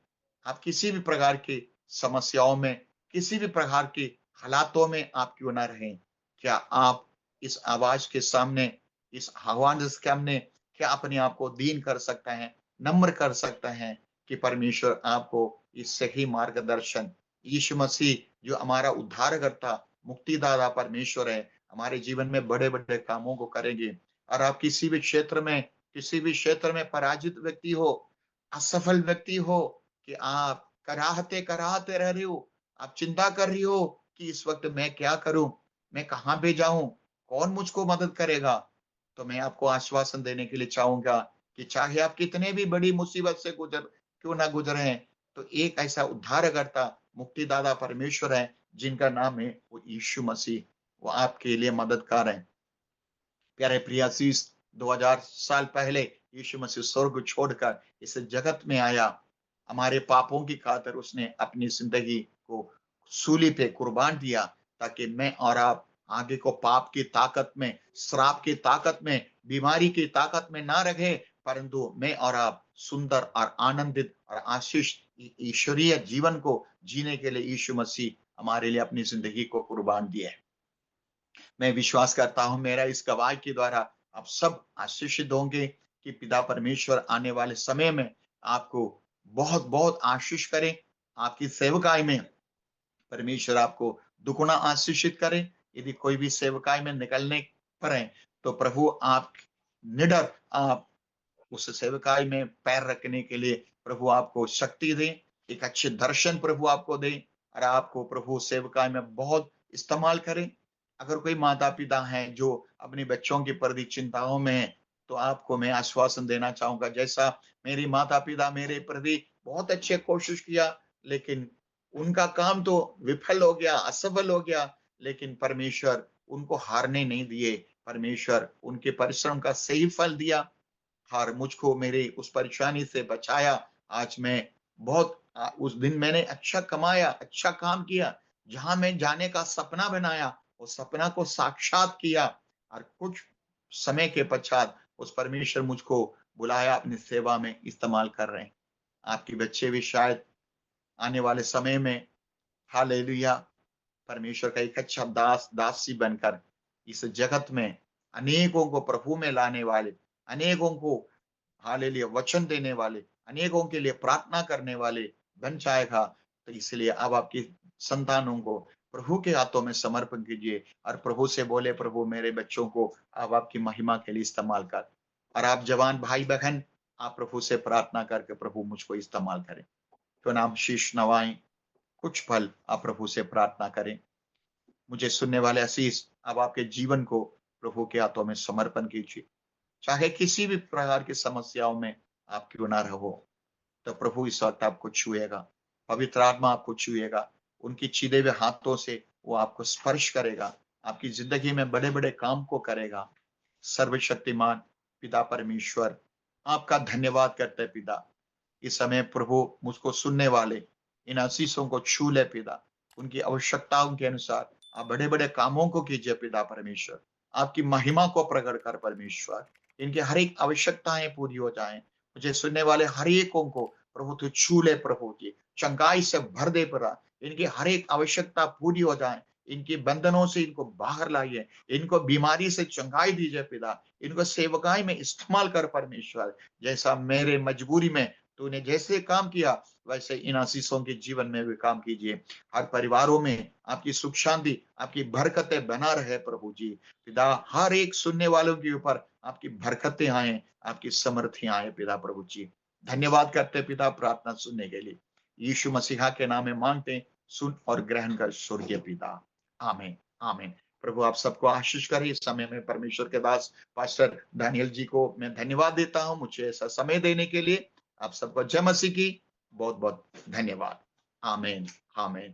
आप किसी भी प्रकार की समस्याओं में, किसी भी प्रकार के हालातों में आप क्यों ना रहें, क्या आप इस आवाज के सामने, इस आह्वान के सामने क्या अपने आप को दीन कर सकते हैं, नम्र कर सकते हैं कि परमेश्वर आपको इस सही मार्गदर्शन, यीशु मसीह जो हमारा उद्धारकर्ता, मुक्तिदाता परमेश्वर है, हमारे जीवन में बड़े बड़े कामों को करेंगे। और आप किसी भी क्षेत्र में पराजित व्यक्ति हो, असफल व्यक्ति हो, कि आप कराहते कराहते रह रही हो, आप चिंता कर रही हो कि इस वक्त मैं क्या करूं, मैं कहां पे जाऊं, कौन मुझको मदद करेगा, तो मैं आपको आश्वासन देने के लिए चाहूंगा कि चाहे आप कितने भी बड़ी मुसीबत से गुजर क्यों ना गुजरे हैं, तो एक ऐसा उद्धारकर्ता मुक्तिदाता परमेश्वर है जिनका नाम है वो यीशु मसीह। वो आपके लिए मददगार है। प्यारे प्रियासीस, 2000 साल पहले यीशु मसीह स्वर्ग छोड़कर इस जगत में आया। हमारे पापों की खातिर उसने अपनी जिंदगी को सूली पे कुर्बान दिया, ताकि मैं और आप आगे को पाप की ताकत में, श्राप की ताकत में, बीमारी की ताकत में ना रहे, परंतु मैं और आप सुंदर और आनंदित और आशीष ईश्वरीय जीवन को जीने के लिए यीशु मसीह हमारे लिए अपनी जिंदगी को कुर्बान दिया है। मैं विश्वास करता हूं मेरा इस गवाही के द्वारा आप सब आशीषित होंगे कि पिता परमेश्वर आने वाले समय में आपको बहुत बहुत आशीष करे। आपकी सेवकाई में परमेश्वर आपको दुगुना आशीषित करे। यदि कोई भी सेवकाई में निकलने पड़े तो प्रभु आप निडर, आप उस सेवकाई में पैर रखने के लिए प्रभु आपको शक्ति दे, एक अच्छे दर्शन प्रभु आपको दे, और आपको प्रभु सेवकाई में बहुत इस्तेमाल करे। अगर कोई माता पिता हैं जो अपने बच्चों के प्रति चिंताओं में है, तो आपको मैं आश्वासन देना चाहूंगा, जैसा मेरी माता पिता मेरे प्रति बहुत अच्छे कोशिश किया, लेकिन उनका काम तो विफल हो गया, असफल हो गया, लेकिन परमेश्वर उनको हारने नहीं दिए। परमेश्वर उनके परिश्रम का सही फल दिया, और मुझको मेरे उस परेशानी से बचाया। आज मैं बहुत उस दिन मैंने अच्छा कमाया, अच्छा काम किया, जहां मैं जाने का सपना बनाया, उस सपना को साक्षात किया, और कुछ समय के पश्चात उस परमेश्वर मुझको बुलाया, अपनी सेवा में इस्तेमाल कर रहे हैं। आपके बच्चे भी शायद आने वाले समय में, हालेलुया, परमेश्वर का एक अच्छा दास दासी बनकर इस जगत में अनेकों को प्रभु में लाने वाले, अनेकों को हालेलुया वचन देने वाले, अनेकों के लिए प्रार्थना करने वाले बन जाएगा। तो इसलिए अब आपकी संतानों को प्रभु के हाथों में समर्पण कीजिए, और प्रभु से बोले, प्रभु मेरे बच्चों को अब आपकी महिमा के लिए इस्तेमाल कर। और आप जवान भाई बहन, आप प्रभु से प्रार्थना करके प्रभु मुझको इस्तेमाल करें। तो नाम शीश नवाएं, कुछ पल आप प्रभु से प्रार्थना करें। मुझे सुनने वाले आशीष, अब आपके जीवन को प्रभु के हाथों में समर्पण कीजिए। चाहे किसी भी प्रकार की समस्याओं में आप क्यों ना रहो, तो प्रभु इस वक्त आपको छुएगा, पवित्र आत्मा आपको छुएगा, उनकी छीदे हुए हाथों से वो आपको स्पर्श करेगा, आपकी जिंदगी में बड़े बड़े काम को करेगा। सर्वशक्तिमान पिता परमेश्वर, आपका धन्यवाद करते हैं पिता। इस समय प्रभु मुझको सुनने वाले इन आशीषों को छू ले पिता, उनकी आवश्यकताओं के अनुसार आप बड़े बड़े कामों को कीजिए पिता परमेश्वर, आपकी महिमा को प्रकट कर परमेश्वर, इनकी हर एक आवश्यकताएं पूरी हो जाएं। मुझे सुनने वाले हर एकों को प्रभु तू छू ले, प्रभु जी चंगाई से भर दे पिता, इनकी हर एक आवश्यकता पूरी हो जाए, इनके बंधनों से इनको बाहर लाइए, इनको बीमारी से चंगाई दीजिए पिता, इनको सेवकाई में इस्तेमाल कर परमेश्वर। जैसा मेरे मजबूरी में तूने जैसे काम किया, वैसे इन आशीषों के जीवन में भी काम कीजिए। हर परिवारों में आपकी सुख शांति, आपकी बरकतें बना रहे प्रभु जी पिता। हर एक सुनने वालों के ऊपर आपकी बरकतें आए, आपकी समृद्धि आए पिता प्रभु जी। धन्यवाद करते पिता प्रार्थना सुनने के लिए, यीशु मसीहा के नाम में मांगते, सुन और ग्रहण कर स्वर्गीय पिता, आमीन आमीन। प्रभु आप सबको आशीष करे। इस समय में परमेश्वर के दास पास्टर दानियल जी को मैं धन्यवाद देता हूं, मुझे ऐसा समय देने के लिए। आप सबको जय मसीह की बहुत बहुत धन्यवाद। आमीन आमीन।